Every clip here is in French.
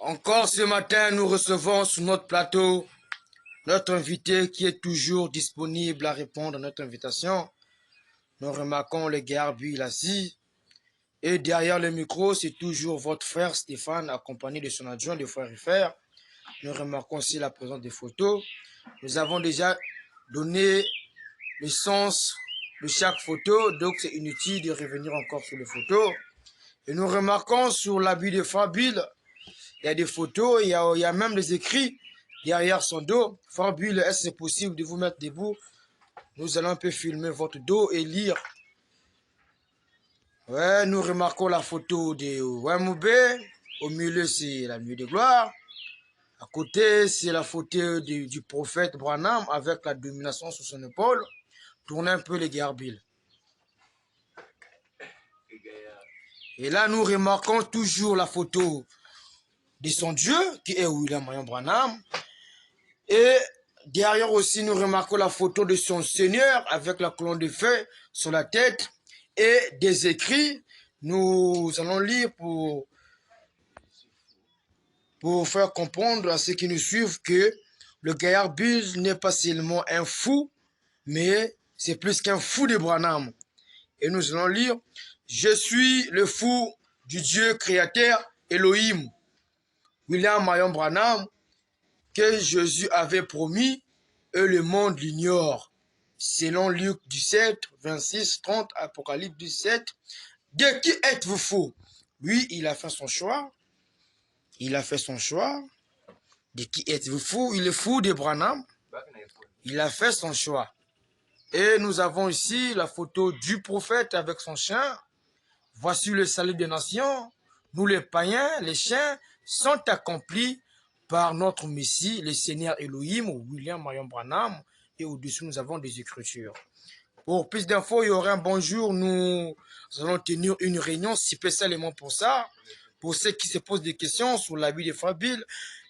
Encore ce matin, nous recevons sur notre plateau notre invité qui est toujours disponible à répondre à notre invitation. Nous remarquons le Garbi assis. Et derrière le micro, c'est toujours votre frère Stéphane, accompagné de son adjoint, de frère et frère. Nous remarquons aussi la présence des photos. Nous avons déjà donné le sens de chaque photo, donc c'est inutile de revenir encore sur les photos. Et nous remarquons sur l'habit de Fabil, il y a des photos, il y a même des écrits derrière son dos. Fabil, est-ce que c'est possible de vous mettre debout? Nous allons un peu filmer votre dos et lire. Ouais, nous remarquons la photo de Wemmoubé. Au milieu, c'est la nuit de gloire. À côté, c'est la photo du prophète Branham avec la domination sur son épaule. Tournez un peu les Garbil. Et là, nous remarquons toujours la photo de son Dieu, qui est William Marion Branham. Et derrière aussi, nous remarquons la photo de son Seigneur avec la colonne de feu sur la tête et des écrits. Nous allons lire pour faire comprendre à ceux qui nous suivent que le gaillard Bill n'est pas seulement un fou, mais c'est plus qu'un fou de Branham. Et nous allons lire « Je suis le fou du Dieu créateur Elohim, William Marion Branham, que Jésus avait promis et le monde l'ignore. » Selon Luc 17, 26, 30, Apocalypse 17. De qui êtes-vous fou? Lui, il a fait son choix. Il a fait son choix. De qui êtes-vous fou? Il est fou de Branham. Il a fait son choix. Et nous avons ici la photo du prophète avec son chien. Voici le salut des nations. Nous les païens, les chiens, sont accomplis par notre Messie, le Seigneur Elohim, William Marion Branham. Et au-dessus, nous avons des écritures. Pour plus d'infos, il y aura un bonjour. Nous allons tenir une réunion spécialement pour ça. Pour ceux qui se posent des questions sur la vie de Fabil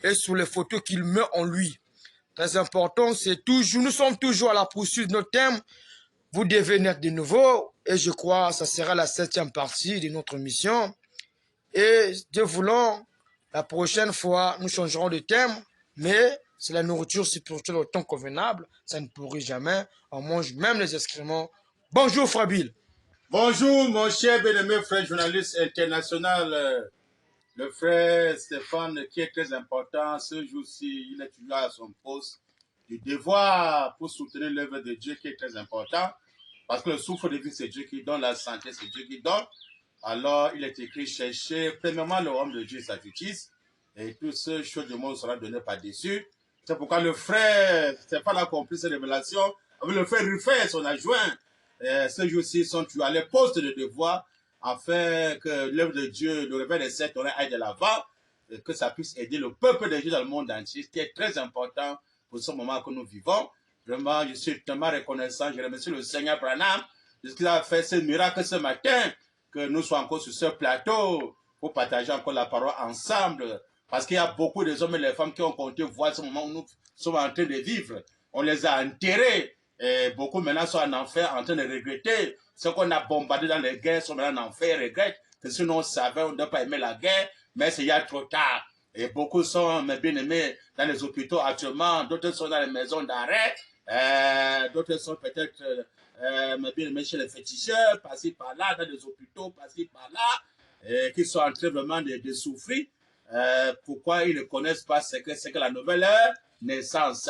et sur les photos qu'il met en lui. Très important, c'est toujours, nous sommes toujours à la poursuite de notre thème. Vous devez naître de nouveau. Et je crois que ça sera la 7e partie de notre mission. Et Dieu voulant, la prochaine fois, nous changerons de thème. Mais c'est la nourriture spirituelle au temps convenable. Ça ne pourrit jamais. On mange même les excréments. Bonjour, Fabil. Bonjour, mon cher bien-aimé frère journaliste international, le frère Stéphane, qui est très important. Ce jour-ci, il est toujours à son poste du devoir pour soutenir l'œuvre de Dieu qui est très important. Parce que le souffle de vie, c'est Dieu qui donne, la santé, c'est Dieu qui donne. Alors, il est écrit, cherchez premièrement le royaume de Dieu et sa justice, et toutes ces choses du monde sera données par-dessus. C'est pourquoi le frère Stéphane a compris cette révélation, avec le frère Rufin, son adjoint. Ce jour-ci, sont toujours à les postes de devoir, afin que l'œuvre de Dieu, le réveil des sept oreilles aille de l'avant, et que ça puisse aider le peuple de Dieu dans le monde entier, ce qui est très important pour ce moment que nous vivons. Vraiment, je suis tellement reconnaissant. Je remercie le Seigneur Branham de ce qu'il a fait ce miracle ce matin, que nous soyons encore sur ce plateau pour partager encore la parole ensemble. Parce qu'il y a beaucoup de hommes et de femmes qui ont compté voir ce moment où nous sommes en train de vivre. On les a enterrés. Et beaucoup maintenant sont en enfer en train de regretter. Ce qu'on a bombardé dans les guerres sont maintenant en enfer et regrettent. Que sinon on savait, on ne doit pas aimer la guerre, mais c'est déjà trop tard. Et beaucoup sont, mes bien-aimés, dans les hôpitaux actuellement, d'autres sont dans les maisons d'arrêt, d'autres sont peut-être, mes bien-aimés, chez les féticheurs, passés par là, dans les hôpitaux, passés par là, et qui sont en train vraiment de souffrir. Pourquoi ils ne connaissent pas ce que la nouvelle naissance.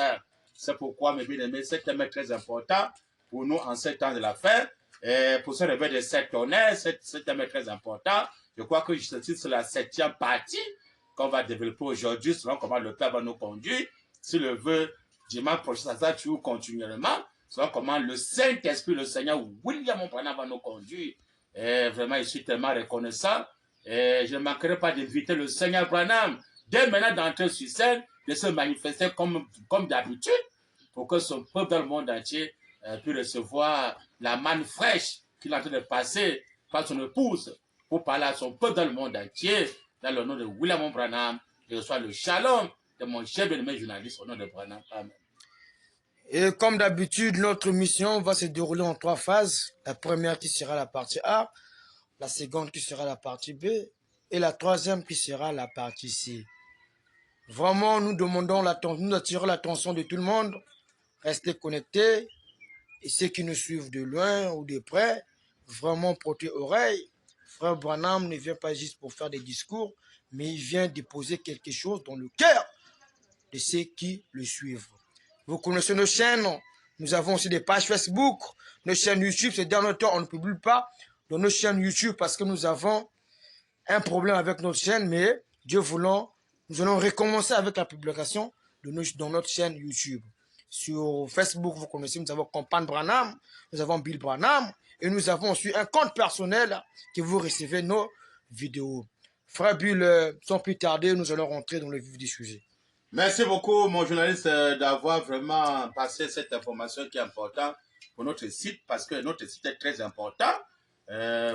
C'est pourquoi, mes bien-aimés, ce thème est très important pour nous en ce temps de la fin. Et pour ce réveil de cette honneur, ce thème est très important. Je crois que c'est la 7e partie qu'on va développer aujourd'hui, selon comment le Père va nous conduire. Si le veut, dimanche prochain, ça va toujours continuellement, selon comment le Saint-Esprit, le Seigneur William Branham va nous conduire. Et vraiment, je suis tellement reconnaissant. Et je ne manquerai pas d'inviter le Seigneur Branham, dès maintenant d'entrer sur scène, de se manifester comme d'habitude, pour que son peuple dans le monde entier puisse recevoir la manne fraîche qu'il est en train de passer par son épouse, pour parler à son peuple dans le monde entier, dans le nom de William Branham, et reçoit le shalom de mon cher bien-aimé journaliste au nom de Branham. Amen. Et comme d'habitude, notre mission va se dérouler en 3 phases. La première qui sera la partie A, la seconde qui sera la partie B, et la troisième qui sera la partie C. Vraiment, nous demandons nous attirons l'attention de tout le monde. Restez connectés. Et ceux qui nous suivent de loin ou de près, vraiment portez oreille. Frère Branham ne vient pas juste pour faire des discours, mais il vient déposer quelque chose dans le cœur de ceux qui le suivent. Vous connaissez nos chaînes. Nous avons aussi des pages Facebook. Nos chaînes YouTube, ces derniers temps, on ne publie pas dans nos chaînes YouTube parce que nous avons un problème avec notre chaîne, mais Dieu voulant, nous allons recommencer avec la publication dans notre chaîne YouTube. Sur Facebook, vous connaissez, nous avons Compagne Branham, nous avons Bill Branham, et nous avons aussi un compte personnel que vous recevez nos vidéos. Frère Bill, sans plus tarder, nous allons rentrer dans le vif du sujet. Merci beaucoup, mon journaliste, d'avoir vraiment passé cette information qui est importante pour notre site, parce que notre site est très important.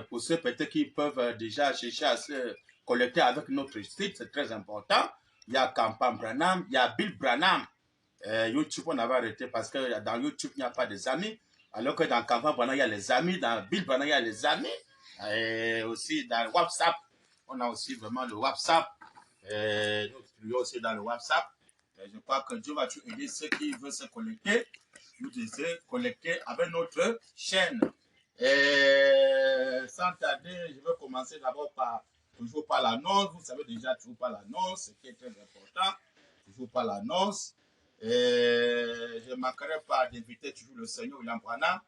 Pour ceux peut-être qui peuvent déjà chercher à se connecter avec notre site, c'est très important. Il y a Campagne Branham, il y a Bill Branham. YouTube, on avait arrêté parce que dans YouTube, il n'y a pas des amis. Alors que dans Campagne Branham, il y a les amis. Dans Bill Branham, il y a les amis. Et aussi dans WhatsApp, on a aussi vraiment le WhatsApp. Nous utilisons aussi dans le WhatsApp. Je crois que Dieu va tout aider ceux qui veulent se connecter. Nous disons connecter avec notre chaîne. Sans tarder, je vais commencer d'abord toujours par l'annonce. Vous savez déjà toujours par l'annonce, ce qui est très important. Toujours par l'annonce. Je ne manquerai pas d'inviter toujours le Seigneur William Branham,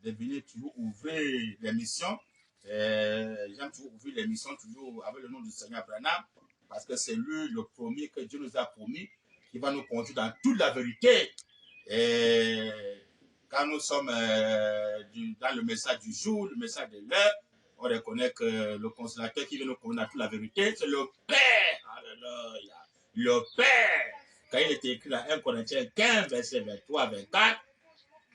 de venir toujours ouvrir l'émission. J'aime toujours ouvrir l'émission toujours avec le nom du Seigneur Branham, parce que c'est lui le premier que Dieu nous a promis, qui va nous conduire dans toute la vérité. Et quand nous sommes dans le message du jour, le message de l'heure, on reconnaît que le consolateur qui vient nous conduire dans toute la vérité, c'est le Père. Alléluia. Le Père. Quand il était écrit dans 1 Corinthiens 15, verset 23, 24,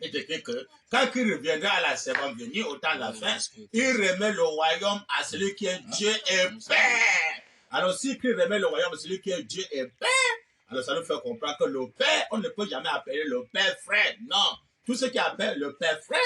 il est écrit que quand il reviendra à la seconde venue, au temps de la fin, il remet le royaume à celui qui est Dieu et Père. Alors, si il remet le royaume à celui qui est Dieu et Père, alors ça nous fait comprendre que le Père, on ne peut jamais appeler le Père frère. Non. Tout ce qui appelle le Père frère,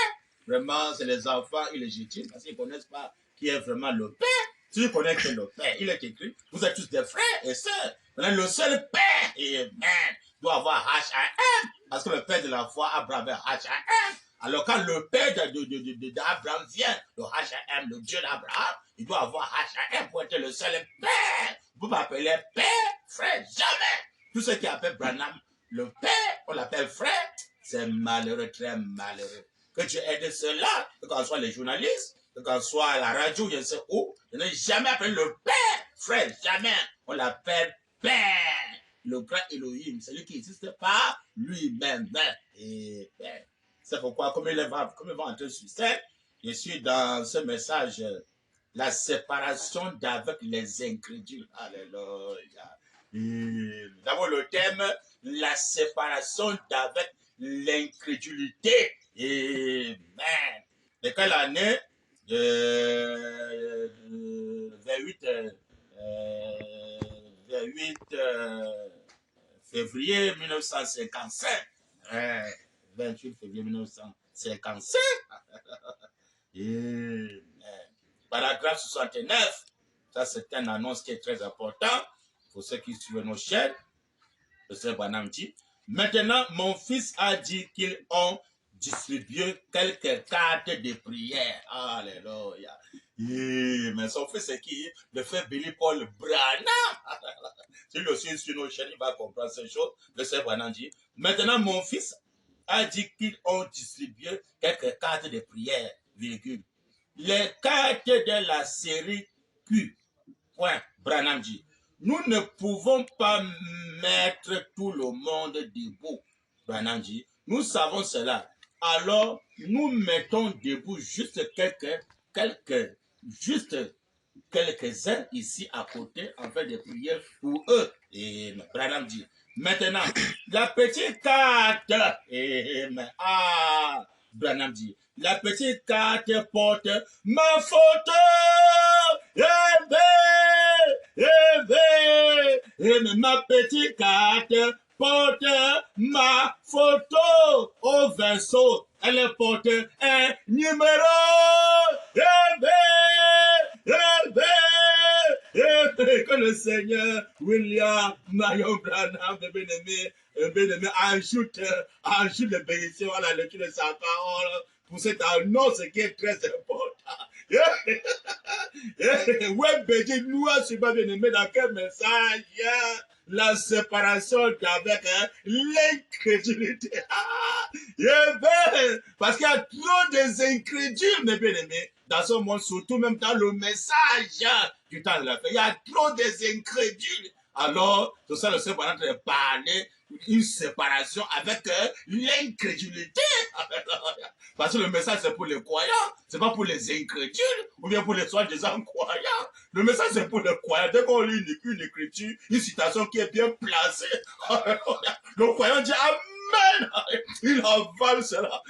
vraiment, c'est les enfants illégitimes, parce qu'ils ne connaissent pas qui est vraiment le Père. S'ils connaissent que le Père, il est écrit, vous êtes tous des frères et sœurs. Le seul Père, amen, doit avoir H-A-M, parce que le Père de la foi, Abraham, H-A-M. Alors quand le Père d'Abraham vient, le H-A-M, le Dieu d'Abraham, il doit avoir H-A-M pour être le seul Père. Vous ne m'appelez Père, frère, jamais. Tout ce qui appelle Branham, le Père, on l'appelle frère, c'est malheureux, très malheureux. Que Dieu aide cela, que ce soit les journalistes, que ce soit à la radio, je ne sais où, je n'ai jamais appelé le Père, frère, jamais. On l'appelle Père, le grand Elohim, celui qui n'existe pas lui-même. Et Père. C'est pourquoi, comme il va entrer sur scène, je suis dans ce message, la séparation d'avec les incrédules. Alléluia. D'abord le thème, la séparation d'avec l'incrédulité. Amen. De quelle année? 28 février 1955. 28 février 1955. Paragraphe 69. Ça, c'est une annonce qui est très importante pour ceux qui suivent nos chaînes. Le Seigneur Branham dit, maintenant, mon fils a dit qu'ils ont distribué quelques cartes de prière. Alléluia. Mais son fils, c'est qui? Le frère Billy Paul Branham. Si le suit sur nos chaînes, il va comprendre ces choses. Le Seigneur Branham dit, maintenant, mon fils a dit qu'ils ont distribué quelques cartes de prière, virgule. Les cartes de la série Q. Point. Branham dit, nous ne pouvons pas mettre tout le monde debout. Branham dit, nous savons cela. Alors, nous mettons debout juste quelques-uns ici à côté en fait des prières pour eux. Et Branham dit, maintenant, la petite carte, Branham dit, la petite carte porte ma photo, ma petite carte porte ma photo au verso. Elle porte un que le Seigneur William Marion Branham, bien-aimé, ajoute les bénédictions à la lecture de sa parole pour cette annonce qui est très important. Ouais, béni, nous, c'est pas bien-aimé, dans quel message la séparation avec l'incrédulité. Parce qu'il y a trop d'incrédules, mes bien-aimés, dans ce monde, surtout même dans le message du temps de la fin. Il y a trop d'incrédules. Alors, c'est ça le Seigneur est en train de parler, une séparation avec l'incrédulité. Parce que le message, c'est pour les croyants, c'est pas pour les incrédules, ou bien pour les soi-disant croyants. Le message, c'est pour les croyants. Dès qu'on lit une écriture, une citation qui est bien placée, le croyant dit Amen. Il avale cela.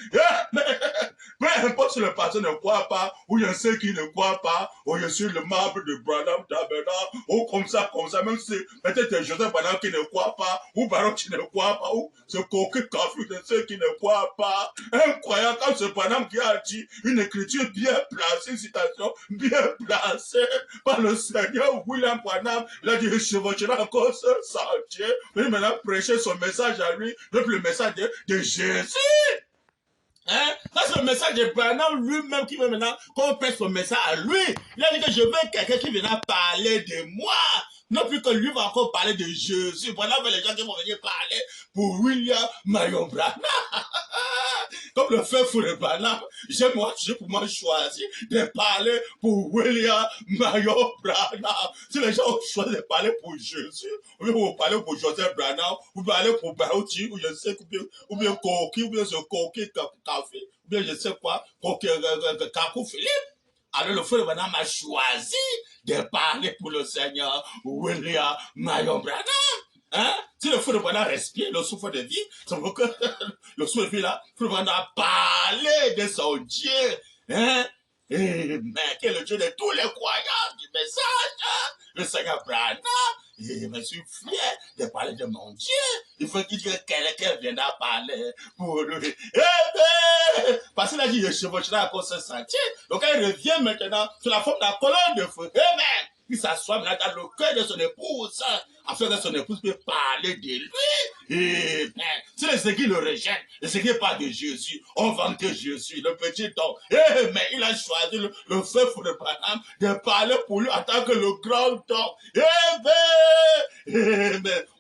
Peu importe si le pasteur ne croit pas, ou il y a ceux qui ne croient pas, ou je suis le membre de Branham Tabernacle, ou comme ça, même si peut-être Joseph Branham qui ne croit pas, ou Baron qui ne croit pas, ou ce coquin café de ceux qui ne croient pas. Un croyant comme ce Branham qui a dit une écriture bien placée, une citation bien placée par le Seigneur William Branham, il a dit je chevaucherai encore ce sentier. Il maintenant prêcher son message à lui, depuis le message de Jésus. Hein? Ça, c'est le message de Branham lui-même qui veut maintenant qu'on prête son message à lui. Il a dit que je veux quelqu'un qui viendra parler de moi. Non plus que lui va encore parler de Jésus. Branham veut les gens qui vont venir parler pour William Marion Branham. Comme le fait Frère Branham, j'ai pour moi choisi de parler pour William Marion Branham. Si les gens ont choisi de parler pour Jésus, ou bien vous parlez pour Joseph Branham, ou parler pour Barouti, ou je sais, ou bien Koki, ou bien ce Koki Café, ou bien je sais quoi, Kakou Philippe. Alors le Frère Branham a choisi de parler pour le Seigneur William Marion Branham. Hein? Si le feu de Branham respire, le souffle de vie, ça veut que le souffle de vie là, le feu de Branham a parlé de son Dieu. Hein? Et, mais qui est le Dieu de tous les croyants du message, hein? Le Seigneur Branham. Et je suis fier de parler de mon Dieu. Il faut qu'il y ait quelqu'un qui vienne parler pour lui. Parce qu'il a dit, je chevaucherai à cause de ce sentier. Donc, il revient maintenant sur la forme de la colonne de feu. Amen. Il s'assoit maintenant dans le cœur de son épouse, afin que son épouse puisse parler de lui. Et si les églises le rejettent, les églises parlent de Jésus, on vante Jésus, le petit homme. Mais il a choisi le feu de Branham de parler pour lui en tant que le grand homme.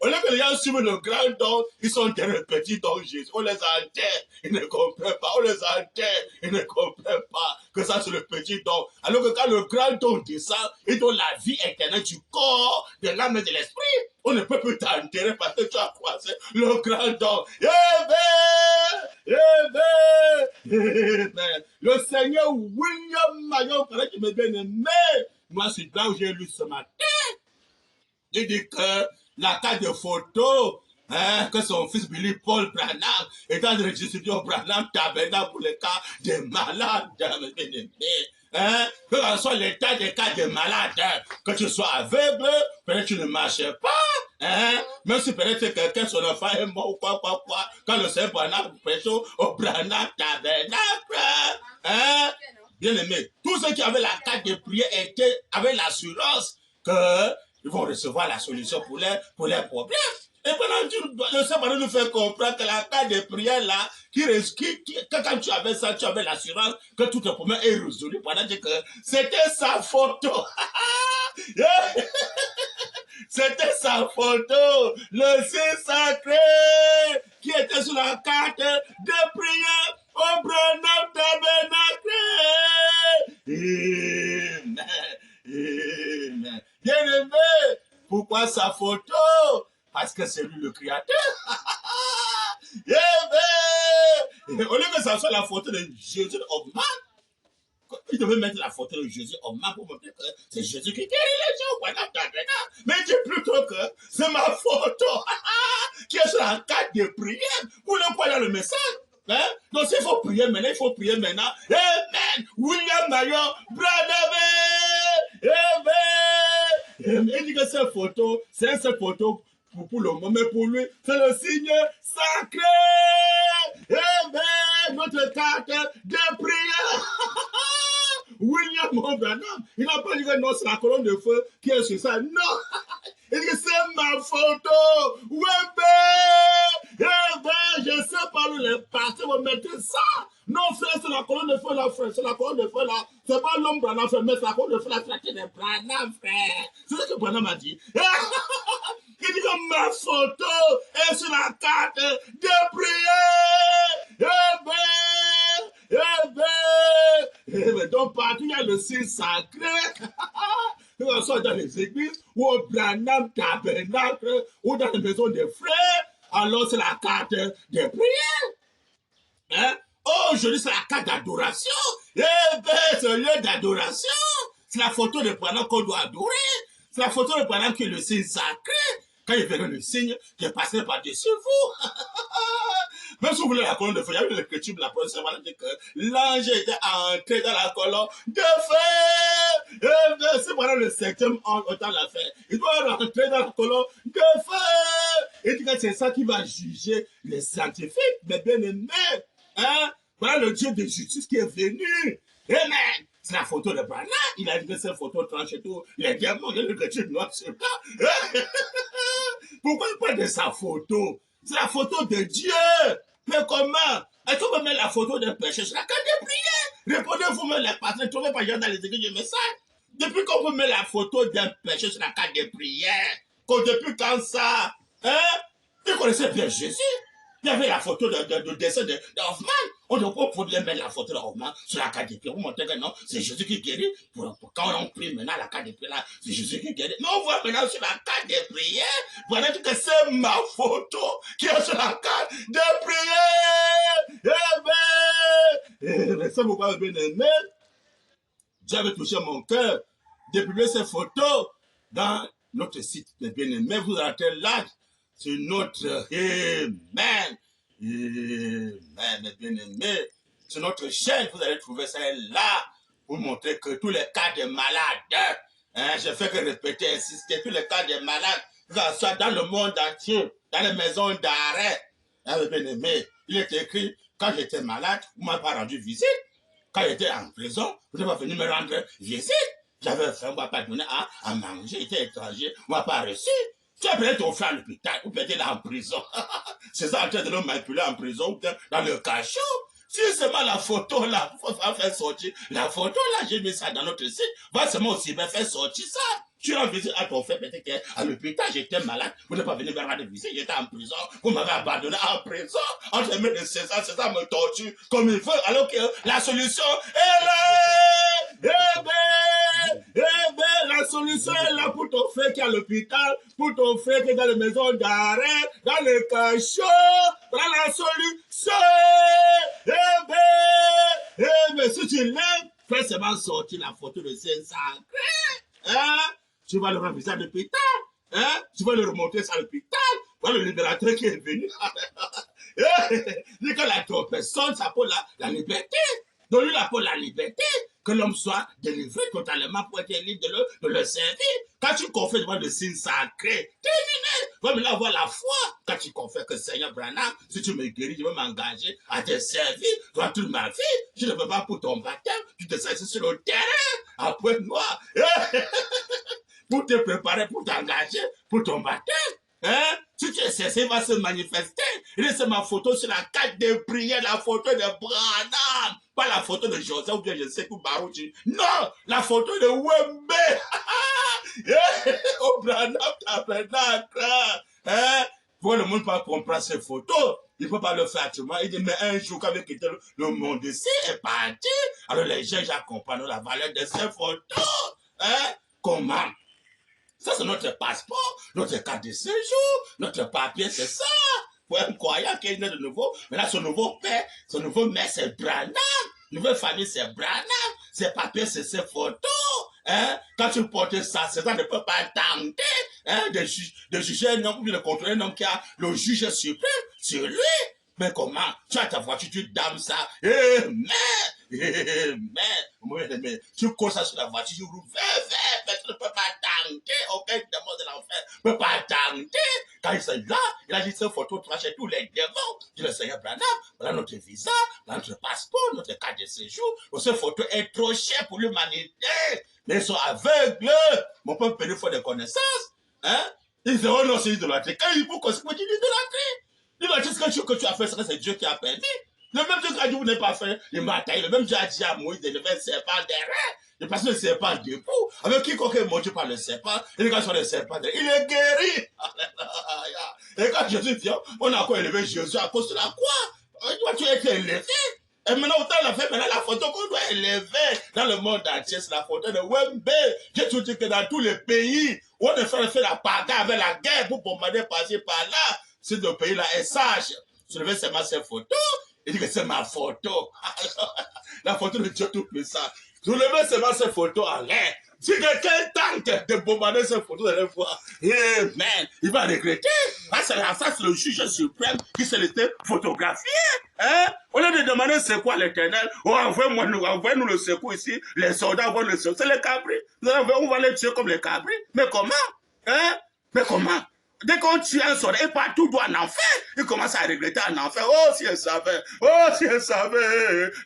Au lieu que les gens suivent le grand homme, ils sont des petits hommes Jésus. On les enterre, ils ne comprennent pas. On les enterre, ils ne comprennent pas que ça c'est le petit homme. Alors que quand le grand homme descend, il donne la vie éternelle du corps, de l'âme et de l'esprit. On ne peut plus t'enterrer parce que tu as croisé le grand homme. Le Seigneur William Marion, qui me bien aimé. Moi, c'est là où j'ai lu ce matin. Il dit que la carte de photo, que son fils Billy Paul Branham est en train de distribuer au Branham Tabernacle pour les cas des malades, mes bien-aimés. Que ce soit l'état des cas de malades, que tu sois aveugle, peut-être tu ne marches pas, même si peut-être quelqu'un, son enfant est mort ou quoi, quand le Seigneur Branham prêche au Branham Tabernacle, bien aimé, tous ceux qui avaient la carte de prière avaient l'assurance qu'ils vont recevoir la solution pour leurs problèmes. Et pendant le Seigneur nous fait comprendre que la carte de prière là, quand tu avais ça, tu avais l'assurance que tout le problème est résolu pendant que c'était sa photo. C'était sa photo, le Saint-Sacré, qui était sur la carte de prière au Branham Tabernacle. Amen. Bien aimé, pourquoi sa photo? Parce que c'est lui le créateur. Au lieu que ça soit la photo de Jésus homme, il devait mettre la photo de Jésus homme pour montrer que c'est Jésus qui guérit les gens. Mais il dit plutôt que c'est ma photo qui est sur la carte de prière pour le croire le message. Donc s'il faut prier maintenant, il faut prier maintenant. Amen. William Marion Branham. Amen. Il dit que cette photo, c'est cette photo pour le moment, mais pour lui, c'est le signe sacré. Amen. Notre carte de prière. William Branham, il n'a pas dit que non, c'est la colonne de feu qui est sur ça. Non, il dit que c'est ma photo. Ouais, ben, je sais pas où les partis vont mettre ça. Non, frère, c'est la colonne de feu là, frère. C'est la colonne de feu là. C'est pas l'homme Branham, frère, mais c'est la colonne de feu là, c'est des Branham, frère. C'est ce que Branham a dit. Il dit que ma photo est sur la carte de prière. Donc partout il y a le signe sacré. Que ce soit dans les églises ou au Branham tabernacle ou dans les maisons des frères, alors c'est la carte de prière. Hein? Oh, aujourd'hui c'est la carte d'adoration. C'est le lieu d'adoration. C'est la photo de Branham qu'on doit adorer. C'est la photo de Branham qui est le signe sacré. Quand il verra le signe, je passerai par-dessus vous. Même si vous voulez la colonne de feu, il y a eu l'écriture de la première semaine dit que l'ange était entré dans la colonne de feu. C'est voilà le 7e ange, autant l'a fait. Il doit rentrer dans la colonne de feu. Et dit que c'est ça qui va juger les scientifiques, mes bien-aimés. Hein? Voilà le Dieu de justice qui est venu. Amen. C'est la photo de Branham. Il a dit que c'est une photo tranche et tout. Les diamants, il y a l'écriture noire sur ça. Pourquoi il parle de sa photo? C'est la photo de Dieu. Mais comment? Est-ce qu'on peut mettre la photo d'un péché sur la carte de prière? Répondez-vous, mais les patrons, ne trouvez pas dans les églises de message. Depuis qu'on peut mettre la photo d'un péché sur la carte de prière, depuis quand ça? Hein? Vous connaissez bien Jésus? Il y avait la photo de décès de Hoffman. On pouvait mettre la photo de Hoffman sur la carte de prière. Vous montrez que non, c'est Jésus qui guérit. Quand on prie maintenant la carte de prière, c'est Jésus qui guérit. Mais on voit maintenant sur la carte de prière, voilà que c'est ma photo qui est sur la carte de prière. C'est pourquoi, bien aimé, j'avais touché mon cœur de publier ces photos dans notre site de bien-aimé. Vous rentrez là sur notre Amen, bien-aimé. Sur notre chaîne, vous allez trouver ça là pour montrer que tous les cas de malades, hein, je fais que répéter, insister, tous les cas de malades, que ce soit dans le monde entier, dans les maisons d'arrêt, hein, bien-aimé, il est écrit, quand j'étais malade, vous ne m'avez pas rendu visite. Quand j'étais en prison, vous n'êtes pas venu me rendre visite. J'avais faim, on ne m'a pas donné à manger, j'étais étranger, on ne m'a pas reçu. Tu as peut-être ton frère à l'hôpital, ou peut-être là en prison. C'est ça en train de le manipuler en prison, ou dans le cachot. Si seulement la photo là, il faut faire sortir. La photo là, j'ai mis ça dans notre site. Va seulement aussi bien faire sortir ça. Tu rends visite à ton frère, peut-être qu'à l'hôpital, j'étais malade. Vous n'êtes pas venu me rendre visite, j'étais en prison. Vous m'avez abandonné en prison. Entre les mains de César me torture comme il veut. Alors que la solution est là. La solution est là pour ton frère qui est à l'hôpital, pour ton frère qui est dans les maisons d'arrêt, dans les cachots. Voilà la solution. Si tu l'aimes, fais seulement sortir la photo de Saint-Sacré. Hein? Tu vas le reviser à l'hôpital. Hein? Tu vas le remonter à l'hôpital. Voilà le libérateur qui est venu. Dit que la personne, ça pour la liberté. Donne-lui la pour la liberté. Que l'homme soit délivré totalement pour être libre de le servir. Quand tu confères devant le signe sacré, terminé. Va maintenant avoir la foi. Quand tu confères que Seigneur Branham, si tu me guéris, je vais m'engager à te servir dans toute ma vie. Je ne veux pas pour ton baptême. Tu te sers sur le terrain, à pointe noire. Pour te préparer, pour t'engager pour ton baptême. Hein? Si tu es cessé, il va se manifester. Laisse ma photo sur la carte de prière, la photo de Branham. Pas la photo de Joseph ou bien je sais où Barouchi. Non, la photo de Wembe. Au Branham tabernacle. Hein? Pour le monde pas comprendre ces photos. Il ne peut pas le faire actuellement. Il dit, mais un jour, quand il quitté le monde ici, est parti. Alors les gens, j'accompagne la valeur de ces photos. Hein? Comment? Ça, c'est notre passeport, notre carte de séjour, notre papier, c'est ça. Pour un croyant qui est né de nouveau. Mais là, son nouveau père, son nouveau mère, c'est Branham. Nouvelle famille, c'est Branham. Ses papiers, c'est ses photos. Hein? Quand tu portes ça, ça ne peut pas tenter hein, de juger un homme ou de contrôler un homme qui a le juge suprême sur lui. Mais comment? Tu as ta voiture, tu dames ça. Mais tu cours ça sur la voiture, tu roules mais tu ne peux pas tenter. Aucun démon de l'enfer ne peut pas tenter. quand il s'est là, il a dit cette photo trachait tous les démons. Il dit le Seigneur Branham, voilà notre visa, voilà notre passeport, notre carte de séjour. Cette photo est trop chère pour l'humanité. Mais ils sont aveugles. Mon peuple peut faire des connaissances. Hein? Ils disent, oh non, c'est idolâtré. Quand il faut qu'on se dit idolâtré. L'idolâtré, c'est que tu as fait, c'est Dieu qui a permis. Le même Dieu qui a dit, vous n'avez pas fait, il m'a taillé. Le même Dieu a dit à Moïse de lever un serpent derrière. Et parce que le serpent est debout, avec quiconque est mangé par le serpent, et quand sur le serpent, il est guéri. Et quand Jésus vient, on a encore élevé Jésus à cause de la croix. Toi, tu as été élevé. Et maintenant, autant la fait, maintenant la photo qu'on doit élever dans le monde entier, c'est la photo de Wembe. J'ai tout dit que dans tous les pays où on a fait la bagarre avec la guerre pour bombarder par-ci par-là, ce pays-là est sage. Je levais seulement cette photo, il dit que c'est ma photo. La photo de Dieu tout-puissant. Je levais seulement cette photo en l'air. Si quelqu'un tente de bombarder cette photo, vous allez voir. Amen. Il va regretter. Ça, c'est le juge suprême qui s'est laissé photographier. Hein? Au lieu de demander c'est quoi l'éternel, envoyez-nous le secours ici. Les soldats vont le secours. C'est les cabris. On va les tuer comme les cabris. Mais comment? Hein? Mais comment? Dès qu'on tue un soldat, et pas tout doit en enfer, il commence à regretter en enfer. Oh, si elle savait,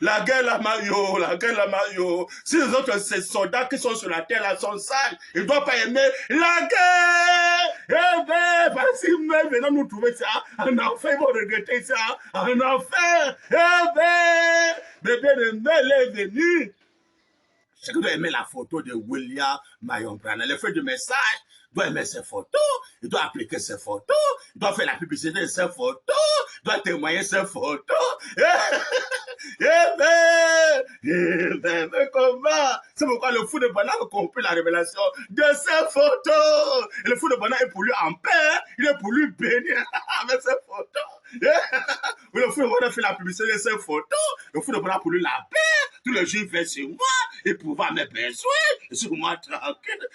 la guerre, la maillot, la guerre, la maillot. Si les autres, ces soldats qui sont sur la terre, là, sont sales, ils ne doivent pas aimer la guerre. Eh bien, parce qu'ils venant nous trouver ça, en enfer, ils vont regretter ça, en enfer. Eh bien, bébé de Mel est venu. C'est que doit aimer la photo de William Marion Branham. Le fait du message doit aimer ses photos, il doit appliquer ses photos, il doit faire la publicité de ses photos, il doit témoigner ses photos. Mais comment? C'est pourquoi le fou de Branham a compris la révélation de ses photos. Et le fou de Branham est pour lui en paix, il est pour lui bénir avec ses photos. Le fou de Branham fait la publicité de ses photos, le fou de Branham pour lui la paix. Tous les jours, il fait sur moi, il pouvoir mes besoins, et sur moi tranquille.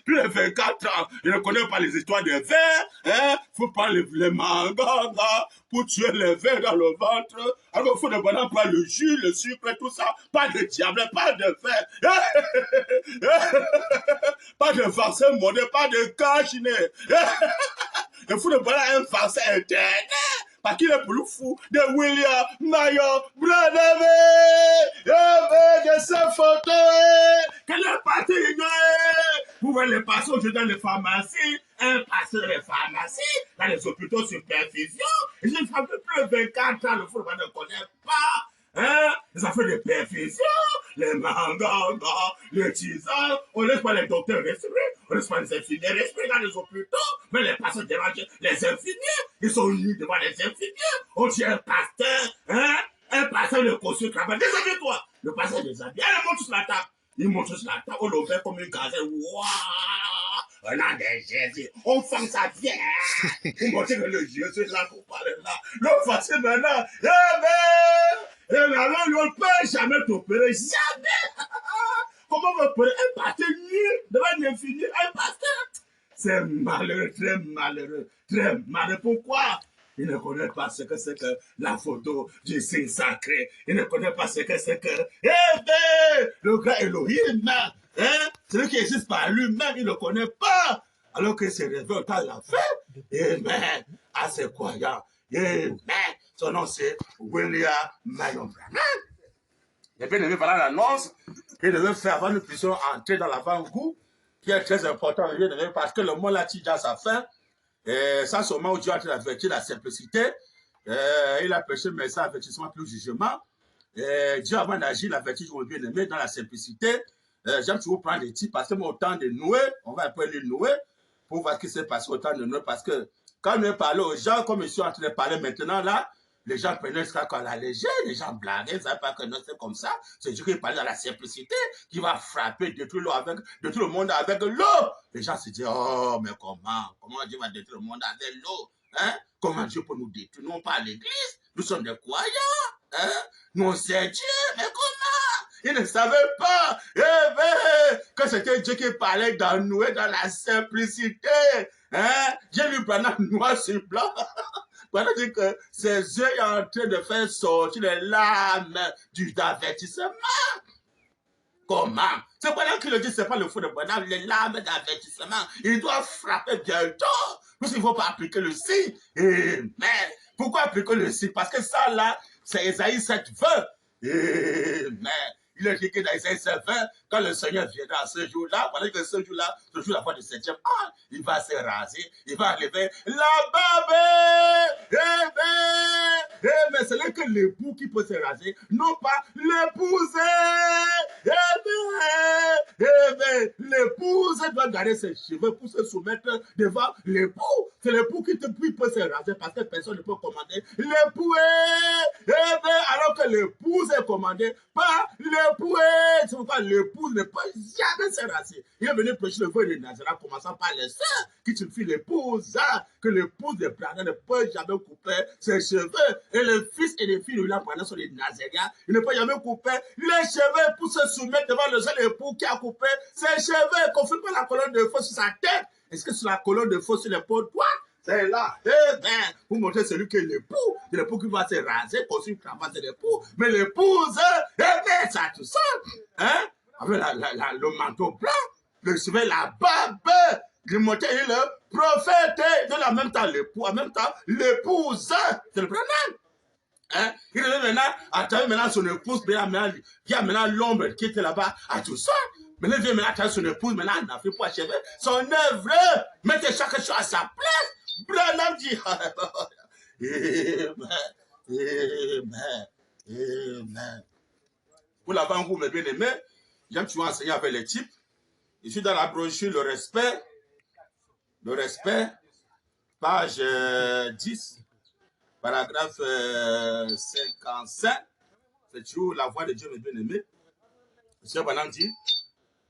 Plus de 24 ans, il ne connaît pas les histoires des vers, hein? Faut pas les mangas, pour tuer les vers dans le ventre. Alors, il faut demander pas le jus, le sucre, tout ça. Pas de diable, pas de fer. Pas de farce monnaie, pas de cachinet. Il faut demander un farce internet. Parce qu'il est pour le fou de William Marion Branham. De sa photo. Quelle est partie ignorée? Vous voyez les passer aujourd'hui dans les pharmacies, un passé dans les pharmacies, dans les hôpitaux sur perfusion. Et j'ai fait plus de 24 ans, le fou ne connaît pas. Hein? Les affaires de perfusion, les mangas, les tisanes, on laisse pas les docteurs respirer, on laisse pas les infirmiers respirer dans les hôpitaux, mais les patients dérangent les infirmiers, ils sont unis devant les infirmiers, on dit un pasteur, hein? Un pasteur de costume cravate, déshabille-toi, le pasteur déshabille, elle monte sur la table, il monte sur la table, on le fait comme une gazelle, waouh! On a des Jésus, on fait ça bien, vous montrez que le Jésus là, vous parlez là, le facile maintenant, et la langue, on ne peut jamais t'opérer. Jamais. Comment on va opérer un pasteur nu devant un infini, un pasteur? C'est malheureux, très malheureux, très malheureux. Pourquoi? Il ne connaît pas ce que c'est que la photo du signe sacré. Il ne connaît pas ce que c'est que... Eh bien, le gars Elohim, hein? Celui qui existe par lui-même, il ne connaît pas. Alors que c'est révélé au temps de la fin. Amen. À ses croyants. Amen. Son nom, c'est William Marion Branham. Et bien, il devait faire l'annonce qu'il devait faire avant que nous puissions entrer dans l'avant-goût, qui est très important, parce que le monde là, tire à sa fin. Et ça, seulement où Dieu a averti la simplicité. Il a prêché le message avertissement plus jugement. Et Dieu, avant d'agir, l'avertit, je veux bien aimer dans la simplicité. J'aime toujours prendre des titres parce que au temps de Noé, on va appeler Noé pour voir ce qui s'est passé au temps de Noé. Parce que quand Noé parlait aux gens, comme je suis en train de parler maintenant là, les gens prenaient ça à la légère, les gens blaguaient, ils ne savaient pas que non, c'est comme ça. C'est Dieu qui parlait dans la simplicité, qui va frapper, détruire le monde avec l'eau. Les gens se disent, oh, mais comment Dieu va détruire le monde avec l'eau? Hein? Comment Dieu peut nous détruire? Non, pas l'Église, nous sommes des croyants. Hein? Nous, c'est Dieu, mais comment? Ils ne savaient pas que c'était Dieu qui parlait dans Noé, dans la simplicité. Hein? J'ai lu Branham noir sur blanc. Branham dit que ses yeux sont en train de faire sortir les larmes du avertissement. Comment? C'est Branham qui le dit, c'est pas le fou de Branham, les larmes d'avertissement. Il doit frapper bientôt. Puisqu'il ne faut pas appliquer le signe. Amen. Pourquoi appliquer le signe? Parce que ça, là, c'est Ésaïe 7:20. Amen. Il est écrit dans Ésaïe 7:20, quand le Seigneur viendra ce jour-là, pendant que ce jour-là, ce jour la fois du 7e, il va se raser, il va enlever la barbe. Mais c'est là que l'époux qui peut se raser, non pas l'épouse. L'épouse doit garder ses cheveux pour se soumettre devant l'époux. C'est l'époux qui peut se raser parce que personne ne peut commander l'époux. Alors que l'épouse est commandée par l'époux. C'est pourquoi l'épouse ne peut jamais se raser. Il est venu prêcher le vœu de Nazareth, commençant par les sœurs qui suffit l'épouse, que l'épouse de Branham ne peut jamais couper ses cheveux. Et les fils et les filles de William Branham sont des Nazaréens. Il ne peut jamais couper les cheveux pour se soumettre devant le seul époux qui a coupé ses cheveux. Confirme pas la colonne de feu sur sa tête. Est-ce que sur la colonne de feu sur l'épaule droite? C'est là. Vous montrez celui qui est l'époux. C'est l'époux qui va se raser, construire une cravate de l'époux. Mais l'épouse, ça tout ça. Hein? Avec le manteau blanc, le cheveu, la barbe. Le monté est le prophète. De la même temps l'époux, en même temps l'épouse. C'est le Branham. Hein? Il est maintenant, attendez maintenant son épouse, il y a maintenant l'ombre qui était là-bas à tout ça. Maintenant, il vient maintenant attendre son épouse, maintenant il n'a fait pas achever son œuvre. Mettez chaque chose à sa place. Branham dit, Amen. Pour l'avant-goût, mes bien-aimés, j'aime toujours enseigner avec les types. Je suis dans la brochure Le respect, page 10, paragraphe 55. C'est toujours la voix de Dieu, mes bien-aimés. M. Branham dit,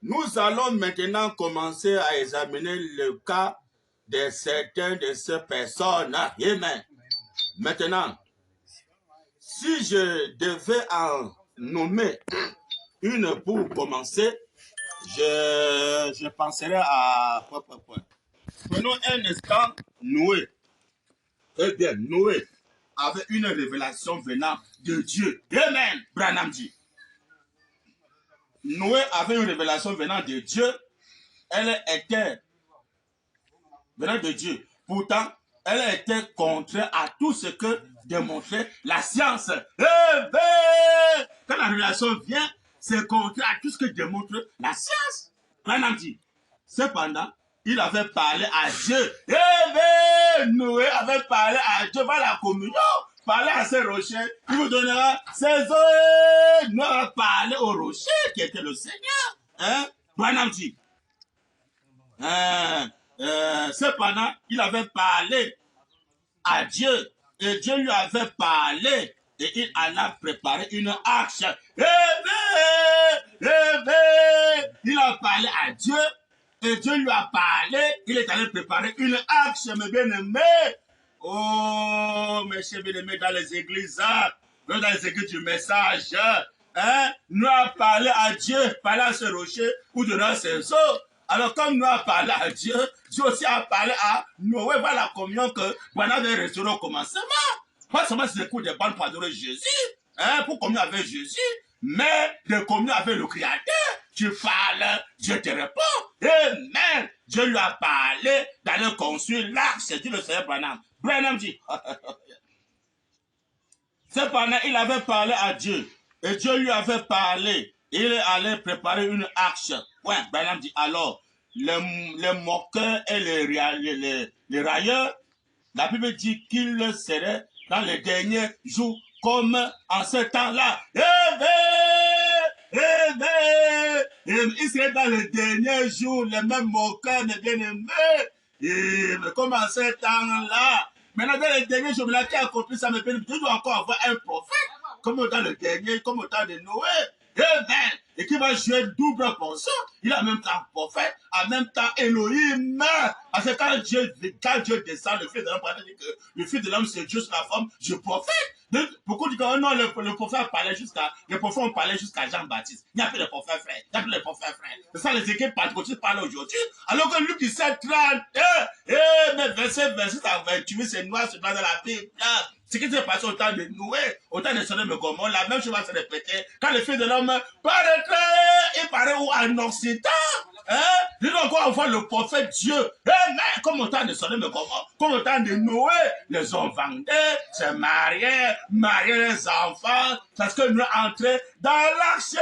nous allons maintenant commencer à examiner le cas de certaines de ces personnes. Amen. Maintenant, si je devais en nommer une pour commencer, je penserais à... Prenons un instant Noé. Eh bien, Noé avait une révélation venant de Dieu. Amen. Branham dit. Noé avait une révélation venant de Dieu. Elle était venant de Dieu. Pourtant, elle était contraire à tout ce que démontrait la science. Quand la révélation vient, c'est contraire à tout ce que démontre la science. Branham dit. Cependant, il avait parlé à Dieu. Noé avait parlé à Dieu par la communion. Parlez à ces rochers, il vous donnera ses eaux. Noé a parlé au rocher qui était le Seigneur. Hein? Branham dit. Cependant, il avait parlé à Dieu et Dieu lui avait parlé et il en a préparé une arche. Il a parlé à Dieu et Dieu lui a parlé, il est allé préparer une arche, mes bien-aimés. Oh, mes chers bien-aimés, dans les églises, dans les églises du message, nous a parlé à Dieu, parlé à ce rocher ou de ses eaux. Alors, comme nous a parlé à Dieu, Dieu aussi a parlé à Noé par la communion que Branham avait restaurée au commencement. Pas seulement c'est le coup des balles pour adorer Jésus, pour communier avec Jésus, mais de communier avec le Créateur. Tu parles, Dieu te répond. Amen. Dieu lui a parlé d'aller construire l'arche, c'est dit le Seigneur Branham. Branham dit, cependant, il avait parlé à Dieu, et Dieu lui avait parlé, il allait préparer une arche. Ouais, Branham dit, alors, les moqueurs et les railleurs, la Bible dit qu'ils seraient dans les derniers jours comme en ce temps-là. Ils seraient dans les derniers jours, les mêmes moqueurs, les bien-aimés. Mais comme en ce temps-là, maintenant dans les derniers jours, là, qui a accompli ça, mais tu dois encore avoir un prophète, comme au temps le dernier, comme au temps de Noé. Amen. Et qui va jouer double portion. Il a en même temps prophète, en même temps Elohim. Parce que quand Dieu descend, le Fils de l'homme, le Fils de l'homme, c'est Dieu sur la forme du prophète. Donc, beaucoup disent que non, le prophète parlait les prophètes ont parlé jusqu'à Jean-Baptiste. Il n'y a plus de prophète frère. Il n'y a plus de prophète frère. C'est ça les équipes pentecôtistes parlent aujourd'hui. Alors que Luc 17, 30, mais verset à 28, c'est noir dans la Bible. Ce qui s'est passé au temps de Noé, au temps de Sodome et Gomorrhe, la même chose va se répéter. Quand le Fils de l'homme paraîtra, il paraît où en Occident. Ils ont encore voir le prophète Dieu. Mais comme au temps de Sodome et Gomorrhe, comme au temps de Noé, les ont vendus, se mariaient les enfants, parce que nous entrons dans l'arche.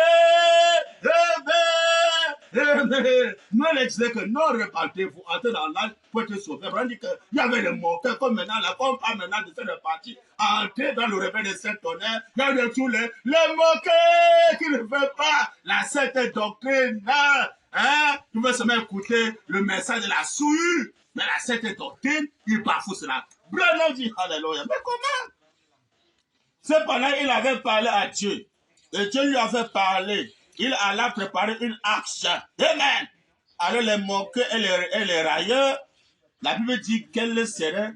Nous, on disait que non, repentez-vous, entrez dans l'arche pour être sauvés. On dit qu'il y avait les moqueurs, comme maintenant, la comme pas maintenant de cette partie, entrer dans le réveil de Saint-Tonnerre, il y a de tous les moqueurs qui ne veulent pas la sainte doctrine-là. Tu veux seulement écouter le message de la souillure, mais la sainte doctrine, il bafoue cela. Branham dit, alléluia. Mais comment? Cependant, il avait parlé à Dieu. Et Dieu lui avait parlé. Il alla préparer une arche. Amen. Alors les moqueurs et les railleurs, la Bible dit qu'elle serait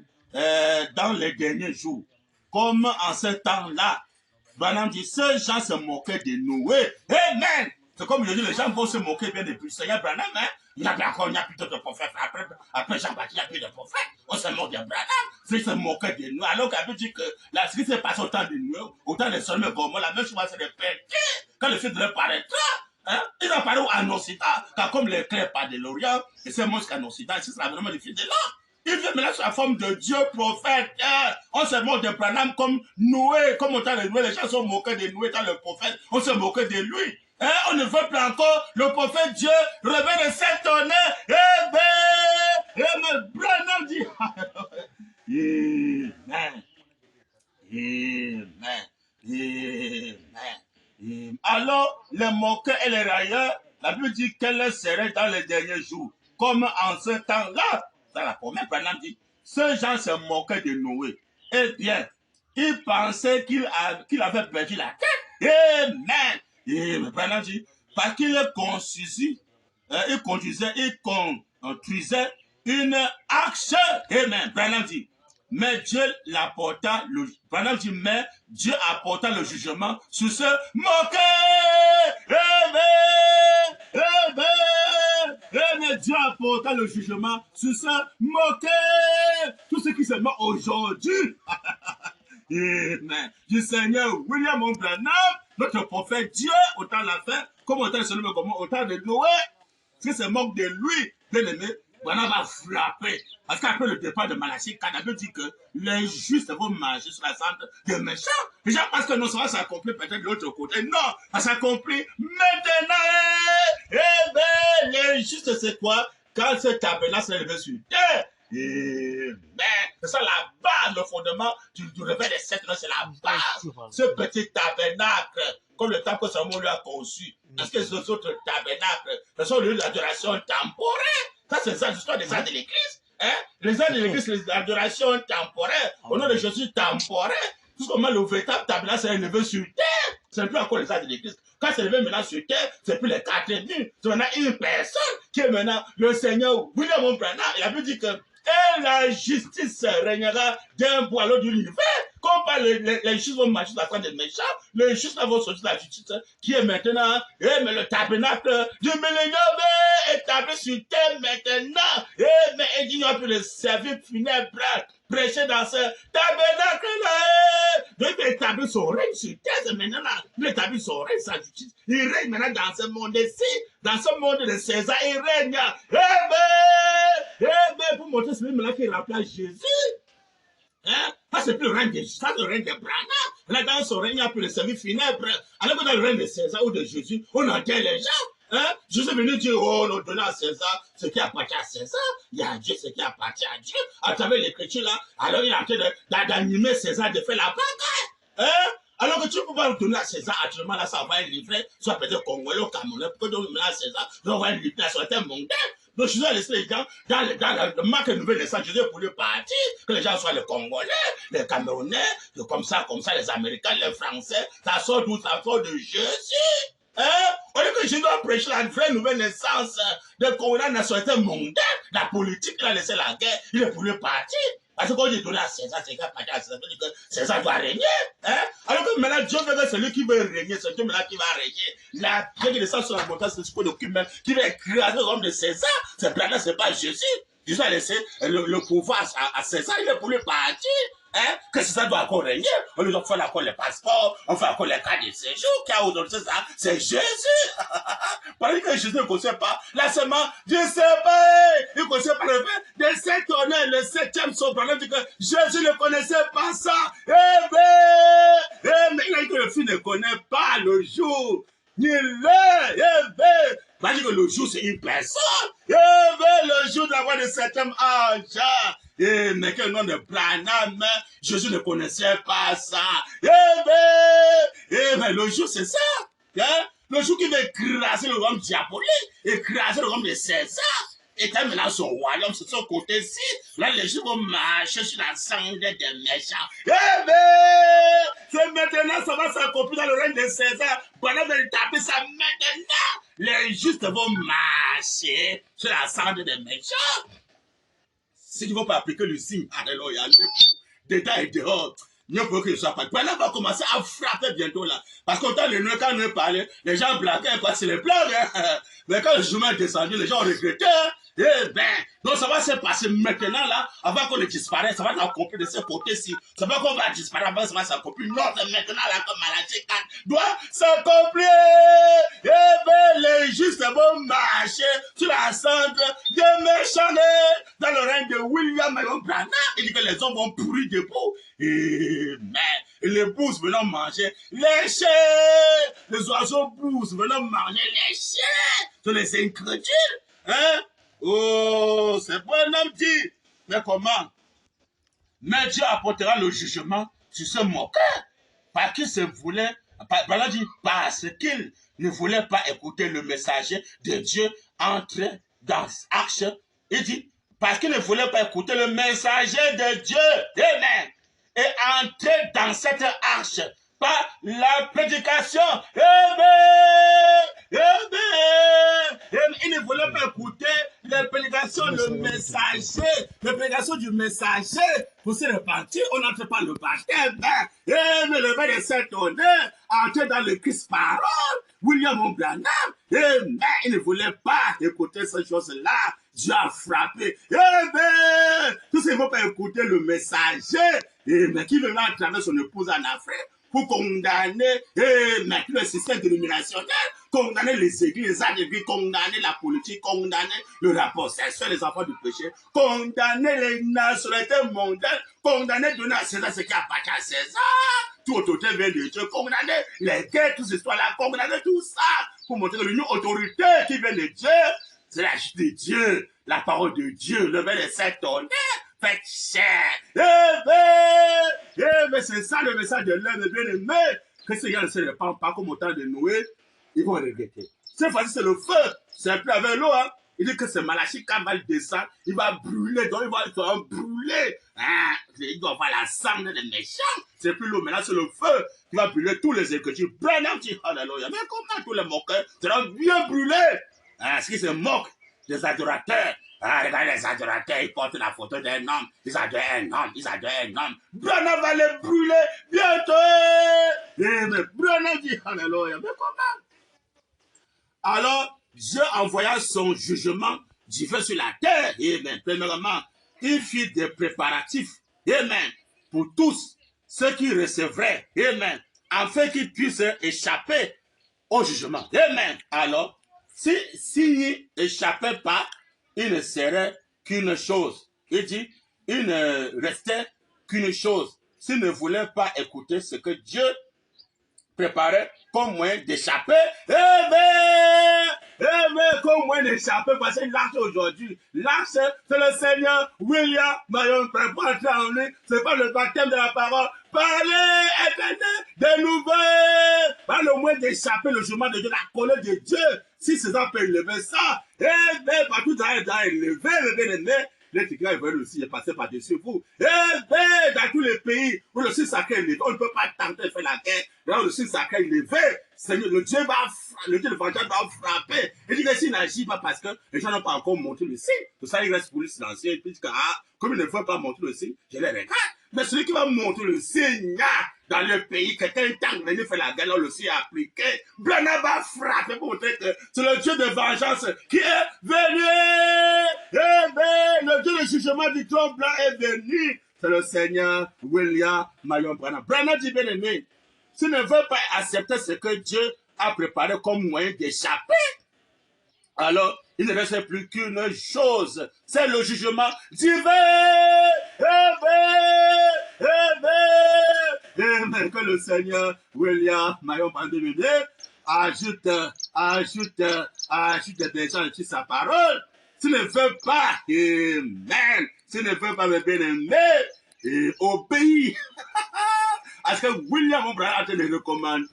dans les derniers jours. Comme en ce temps-là, Branham dit, ces gens se moquaient de Noé. Amen. C'est comme je dis, les gens vont se moquer bien depuis le Seigneur Branham. Il y a plus de prophètes. Après Jean-Baptiste, il n'y a plus de prophètes. On se moque de Branham. C'est se moquer de nous. Alors qu'elle dit que ce qui s'est passé au temps de Noé, au temps de Sodome et Gomorrhe, la même chose va se répéter. Quand le Fils de Dieu paraîtra, il apparaît en Occident, car comme l'éclair part de l'Orient, et c'est moins qu'en Occident, ici c'est vraiment le Fils de l'homme. Il vient maintenant sous la forme de Dieu prophète. On se moque de Branham comme Noé, comme au temps de Noé, les gens sont moqués de Noé dans le prophète, on se moquait de lui. On ne veut pas encore le prophète Dieu revêt de Saint-Tonnerre. Mais Branham dit Amen. Amen. Amen. Alors, les moqueurs et les railleurs, la Bible dit qu'elle serait dans les derniers jours. Comme en ce temps-là, dans la promesse, Branham dit, ces gens se moquaient de Noé. Eh bien, ils pensaient qu'il avait perdu la tête. Amen. Et Branham dit, parce qu'il conduisait une arche. Amen. Branham dit, mais Dieu l'apporta, Branham dit, mais Dieu apporta le jugement sur ce moqueur. Amen. Dieu apporta le jugement sur ce moqueur. Tout ce qui se moque aujourd'hui. Amen. Du Seigneur William Branham, notre prophète Dieu, au temps de la fin, comme au temps de Sodome et Gomorrhe, au temps de Noé, qui se moque de lui, bien aimé, Branham va frapper. Parce qu'après le départ de Malachie, Canada dit que les justes vont marcher sur la cendre des méchants. Les gens pensent que non, ça va s'accomplir peut-être de l'autre côté. Non, ça s'accomplit maintenant. Eh bien, les justes, c'est quoi? Quand ce tabernacle s'est levé sur terre, c'est ça la base, le fondement du réveil des sept, c'est la base. Ce petit tabernacle, comme le temple que Salomon lui a conçu, parce que ces autres tabernacles, ce sont les lieux d'adoration temporaire. Ça, c'est ça, l'histoire des arts de l'Église. Les arts de l'Église, les adorations temporaires, au nom de Jésus temporaire. Tout comment le véritable tabernacle s'est levé sur terre. Ce n'est plus encore les arts de l'Église. Quand c'est levé maintenant sur terre, c'est plus les 4 nuits. C'est maintenant une personne qui est maintenant le Seigneur William Branham. Il a pu dire que et la justice régnera d'un bout à l'autre de l'univers. Comme par les justes vont marcher sur la croix des méchants, les justes vont sortir de la justice qui est maintenant, mais le tabernacle du millénium est établi sur terre maintenant. Mais il dit, il n'y a plus le service funèbre prêché dans ce tabernacle-là. Donc il établit son règne sur terre, c'est maintenant là. Il établit son règne, sa justice. Il règne maintenant dans ce monde-ci, dans ce monde de César, il règne. Mais pour montrer celui là qui remplace Jésus. Ça, c'est plus le règne de Jésus, ça, c'est le règne de Branham. Là, dans son règne, il n'y a plus le service funèbre. Alors que dans le règne de César ou de Jésus, on enterre les gens. Jésus est venu dire, oh, on donne à César ce qui appartient à César. Il y a Dieu ce qui appartient à Dieu. À travers l'écriture là, alors il est en train d'animer César de faire la bagarre. Alors que tu peux pas donner à César, actuellement là, ça va être livré, soit peut-être Congolais ou Camerounais, pour que tu donnes à César, ça va être livré à certains mondains. Donc, Jésus a laissé les gens dans le marque nouvelle naissance. Jésus a voulu partir, que les gens soient les Congolais, les Camerounais, comme ça, les Américains, les Français. Ça sort d'où? Ça sort de Jésus. Au lieu que Jésus a prêché la vraie nouvelle naissance de Congolais nationalité mondaine, la politique, il a laissé la guerre, il a voulu partir. Parce que quand il donné à César, c'est qu'il partir à César, il dit que César doit régner. Alors que maintenant, Dieu veut que celui qui veut régner, c'est Dieu maintenant qui va régner. La Dieu qui descend sur la montagne, c'est ce qu'on occupe même, qui va écraser l'homme de César. C'est maintenant, c'est pas Jésus. Jésus a laissé le pouvoir à César, il est voulu partir. Hein? Que ça doit encore régner. On lui fait encore les passeports, on fait encore les cartes de séjour. Qui a aujourd'hui ça? C'est Jésus. Parce que Jésus ne connaissait pas la semence. Je ne sais pas. Il ne connaissait pas le fait de cet honneur, le 7e soprano dit que Jésus ne connaissait pas ça. Mais il a dit que le fils ne connaît pas le jour ni l'heure. Va dire que le jour c'est une personne. Le jour de la voix de 7e ange. Mais quel nom de Branham, Jésus ne connaissait pas ça. Mais le jour c'est ça. Hein? Le jour qui veut écraser le royaume diabolique, écraser le royaume de César. Et quand maintenant son royaume, c'est son côté-ci. Là, les gens vont marcher sur la sangle des méchants. C'est maintenant, ça va s'accomplir dans le règne de César. Pendant de taper ça maintenant, les justes vont marcher sur la sangle des méchants. Si tu ne vas pas appliquer le signe, alléluia, dedans et dehors. Mieux pour que ce soit pas. Voilà, va commencer à frapper bientôt là. Parce que quand nous parlait, les gens blaguaient, quoi, c'est les blagues. Hein. Mais quand le chemin est descendu, les gens ont regretté. Donc ça va se passer maintenant là, avant qu'on ne disparaisse, ça va s'accomplir de ce côté-ci. Ça va qu'on va disparaître, avant ça va s'accomplir. Non, c'est maintenant là, comme Malachi 4 doit s'accomplir. Les justes vont marcher sur la cendre des méchants dans le règne de William Branham. Il dit que les hommes vont pourrir debout. Et les bouses venant manger les chiens. Les oiseaux bouses venant manger les chiens. Ce sont les incrédules. Hein? Oh, c'est bon homme dit. Mais comment? Mais Dieu apportera le jugement sur ce moqueur. Parce qu'il se voulait, parce qu'il ne voulait pas écouter le messager de Dieu entrer dans l'arche. Il dit, parce qu'il ne voulait pas écouter le messager de Dieu. Amen. Et entrer dans cette arche par la prédication. Il ne voulait pas écouter la prédication, le messager, la prédication du messager. Pour se repentir, on n'entre pas le baptême. Mais le verre de cet honneur, entrer dans le Christ parole, William Branham. Mais il ne voulait pas écouter ces choses-là. Dieu a frappé. Tout ce ne faut pas écouter le messager. Mais qui veut à travers son épouse en Afrique pour condamner le système dénominationnel, condamner les églises, les églises, condamner la politique, condamner le rapport sexuel, les enfants du péché, condamner les nationalités mondiales, condamner donner à César ce qui appartient à César. Tout autorité vient de Dieu, condamner les guerres, toutes ces histoires-là, condamner tout ça, pour montrer que l'union autorité qui vient de Dieu, c'est la justice de Dieu, la parole de Dieu, le verre de cet honneur. Faites cher. Mais c'est ça le message de l'homme bien-aimé. Que ces gens ne se répandent pas comme au temps de Noé, ils vont regretter. Cette fois-ci, c'est le feu. C'est plus avec l'eau. Hein. Il dit que c'est Malachi quand va descendre, il va brûler, donc il va être brûlé. Hein. Il doit avoir la sangle des méchants. C'est plus l'eau, maintenant c'est le feu qui va brûler tous les écritures. Branham dit, alléluia. Mais comment tous les moqueurs seront bien brûlés? Hein, ce qui se moque des adorateurs. Ah, regardez les adorateurs, ils portent la photo d'un homme. Ils adorent un homme, ils adorent un homme. Branham va les brûler bientôt. Mais Branham dit, alléluia. Mais comment? Alors, Dieu envoya son jugement divin sur la terre. Amen. Premièrement, il fit des préparatifs. Amen. Pour tous ceux qui recevraient. Amen. Afin qu'ils puissent échapper au jugement. Amen. Alors, s'ils n'échappaient pas, il ne serait qu'une chose. Il dit, il ne restait qu'une chose. S'il ne voulait pas écouter ce que Dieu préparait comme moyen d'échapper, comme moyen d'échapper, parce que l'arche aujourd'hui, l'arche, c'est le Seigneur William Marion prépare en lui, c'est pas le baptême de la parole. Parlez, éternel, de nouveau, par le moyen d'échapper le jugement de Dieu, la colère de Dieu. Si César peut élever ça, partout dans élevé, le bien-aimé, les tigres veulent aussi passer par-dessus vous. Dans tous les pays où le signe sacré est élevé, on ne peut pas tenter de faire la guerre. Là où le signe sacré est élevé, Seigneur, le Dieu de l'évangile va frapper. Il dit que s'il n'agit pas parce que les gens n'ont pas encore montré le signe, tout ça il reste pour lui silencieux. Et puis il dit que, comme il ne veut pas montrer le signe, je les regarde. Mais celui qui va montrer le signe dans le pays, quelqu'un tant venu faire la guerre, là, le signe appliqué, Branham va frapper pour montrer que c'est le Dieu de vengeance qui est venu. Le Dieu de jugement du trône blanc est venu c'est le Seigneur William Marion Branham. Branham dit, bien aimé, tu ne veux pas accepter ce que Dieu a préparé comme moyen d'échapper, alors il ne reste plus qu'une chose, c'est le jugement divin. Amen. Que le Seigneur William Marion Branham ajoute des gens sur sa parole. Tu ne veux pas, amen, tu ne veux pas me bien-aimer, obéis à ce que William Branham a été recommandé.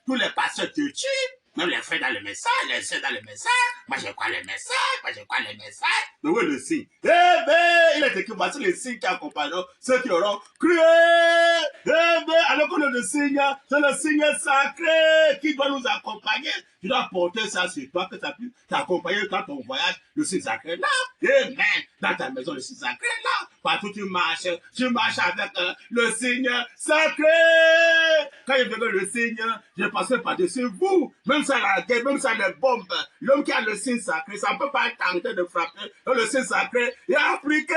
Tous les pasteurs te tuent, même les frères dans le message, les sœurs dans le message. Moi je crois les messages, mais oui le signe. Eh bien, il est écrit, voici les signes qui accompagneront ceux qui auront cru. Eh bien, alors que le signe, c'est le signe sacré qui doit nous accompagner. Tu dois porter ça sur toi, que ça puisse t'accompagner dans ton voyage, le signe sacré là. Amen. Dans ta maison, le signe sacré là. Partout tu marches avec le signe sacré. Quand il veut le signe, je passais par-dessus vous. Même ça la guerre, même ça les bombes. L'homme qui a le signe sacré, ça ne peut pas tenter de frapper. Le signe sacré est appliqué.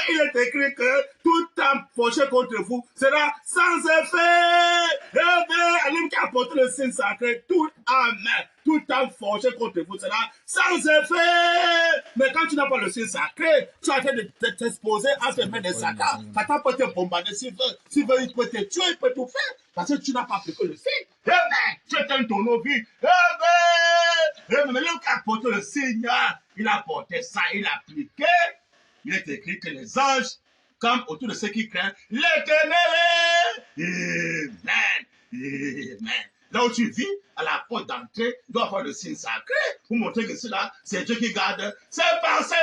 Il est écrit que tout temps fauché contre vous sera sans effet. Et bien, l'homme qui a porté le signe sacré, tout amen. Tout temps forgé contre vous sera sans effet. Mais quand tu n'as pas le signe sacré, tu es en train de t'exposer à te mettre des Satan. Satan peut te bombarder s'il veut, il peut te tuer, il peut tout faire. Parce que tu n'as pas appliqué le signe. Amen. Tu es un tonneau vide. Amen. Mais l'homme qui a porté le signe, il a porté ça, il a appliqué. Il est écrit que les anges campent autour de ceux qui craignent l'Éternel. Amen. Amen. Là où tu vis, à la porte d'entrée, tu dois avoir le signe sacré pour montrer que cela, c'est Dieu qui garde ses pensées.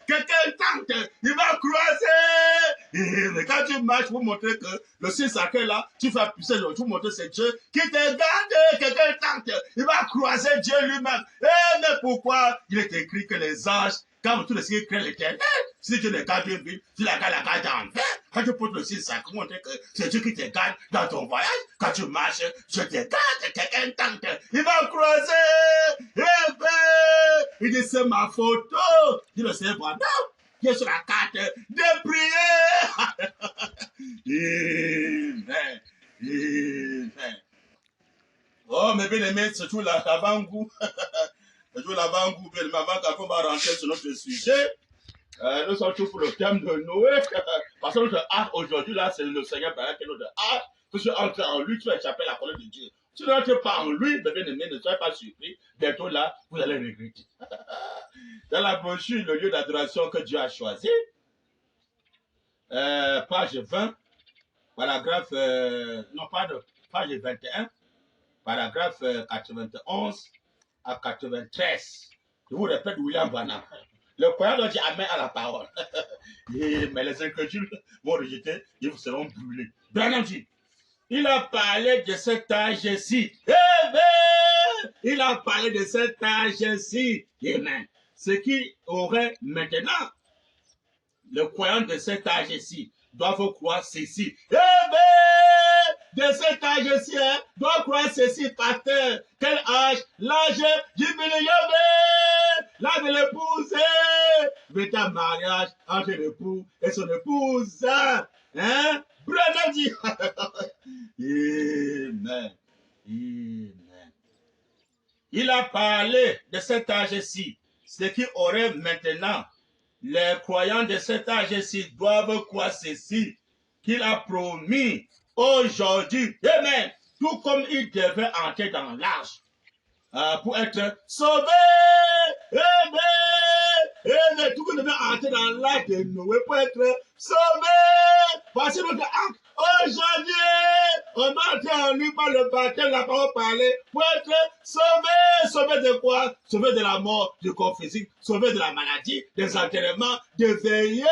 Quelqu'un tente, il va croiser. Mais quand tu marches pour montrer que le signe sacré là, tu fais pousser le tout, montrer que c'est Dieu qui te garde. Quelqu'un tente, il va croiser Dieu lui-même. Mais pourquoi il est écrit que les anges, quand tous les qui craignent l'Éternel, si tu les gardes bien, tu la gardes en paix. Quand tu portes le signe sacré, montrer que c'est Dieu qui te garde dans ton voyage. Quand tu marches, je te garde, quelqu'un tente, il va croiser. Eh ben, il dit c'est ma photo. Dit le Seigneur Branham, qui est sur la carte de prière. Amen. Amen. Oh, mes bien-aimés, c'est tout l'avant-goût. C'est tout l'avant-goût, bien aimé, avant qu'on va rentrer sur notre sujet. Nous sommes tous pour le thème de Noé. Parce que notre arc aujourd'hui, là, c'est le Seigneur Branham qui est notre arc. Si tu entres en lui, tu vas échapper à la colère de Dieu. Si tu n'entres pas en lui, mes bien-aimés, ne soyez pas surpris. Bientôt là, vous allez regretter. Dans la brochure, le lieu d'adoration que Dieu a choisi, page 20, paragraphe, page 21, paragraphe 91 à 93. Je vous répète, William Branham. Le croyant doit dire amen à la parole. Mais les incrédules vont rejeter, ils seront brûlés. Branham dit, il a parlé de cet âge-ci. Il a parlé de cet âge-ci. Amen. Ce qui aurait maintenant, le croyant de cet âge-ci, doivent croire ceci. De cet âge-ci, doit croire ceci, pasteur. Quel âge? L'âge du millénaire. L'âge de l'épouse. C'est un mariage entre l'époux et son épouse. Hein? Branham dit. Amen. Amen. Il a parlé de cet âge-ci. Ce qui aurait maintenant, les croyants de cet âge-ci doivent croire ceci, qu'il a promis aujourd'hui. Amen. Tout comme il devait entrer dans l'arche pour être sauvé. Amen. Amen. Tout comme il devait entrer dans l'arche de Noé pour être sauvé. Voici notre acte. Aujourd'hui, on doit entrer en lui par le baptême, la parole parlée, pour être sauvé. Sauvé de quoi? Sauvé de la mort, du corps physique, sauvé de la maladie, des enterrements, de veiller,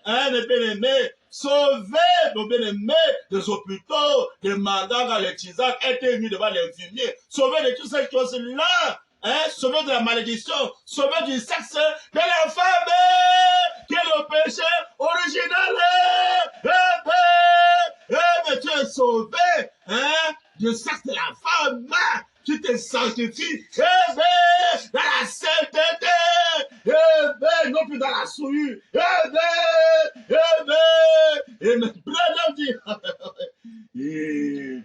hein, mes bien-aimés. Sauvé, nos bien-aimés, des hôpitaux, des mandats dans les tisanes, être mis devant l'infirmier. Sauvé de toutes ces choses-là. Hein, sauvé de la malédiction, sauvé du sexe de la femme, qui est le péché original. Mais tu es sauvé, hein, du sexe de la femme. Tu te sanctifies, dans la sainteté, non plus dans la souillure, Amen. Branham dit, Amen.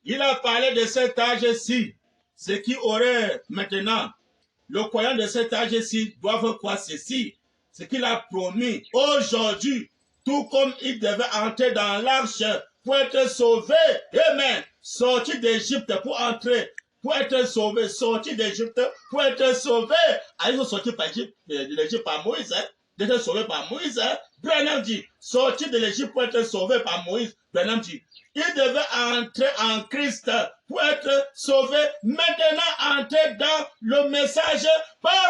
Il a parlé de cet âge-ci, ce qui aurait maintenant, le croyant de cet âge-ci doivent croire ceci, ce qu'il a promis aujourd'hui, tout comme il devait entrer dans l'arche pour être sauvé. Amen. Sortir d'Égypte pour entrer, pour être sauvé, sortir d'Égypte pour être sauvé. Ah, ils sont sortis de l'Égypte par Moïse, hein? D'être sauvé par Moïse. Hein? Branham dit, sortir de l'Égypte pour être sauvé par Moïse. Branham dit, il devait entrer en Christ pour être sauvé. Maintenant, entrer dans le message parole.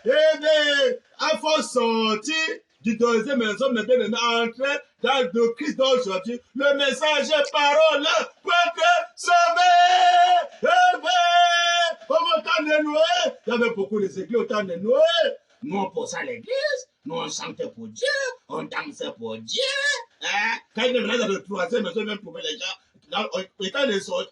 Il faut sortir du deuxième maison, mais bien entrer dans le Christ d'aujourd'hui. Le message parole pour être sauvé. Au temps de Noé, il y avait beaucoup d'églises au temps de Noé. Nous, on poussait à l'église, nous, on chantait pour Dieu, on dansait pour Dieu. Hein? Quand il est venu dans le troisième maison, même pour les gens,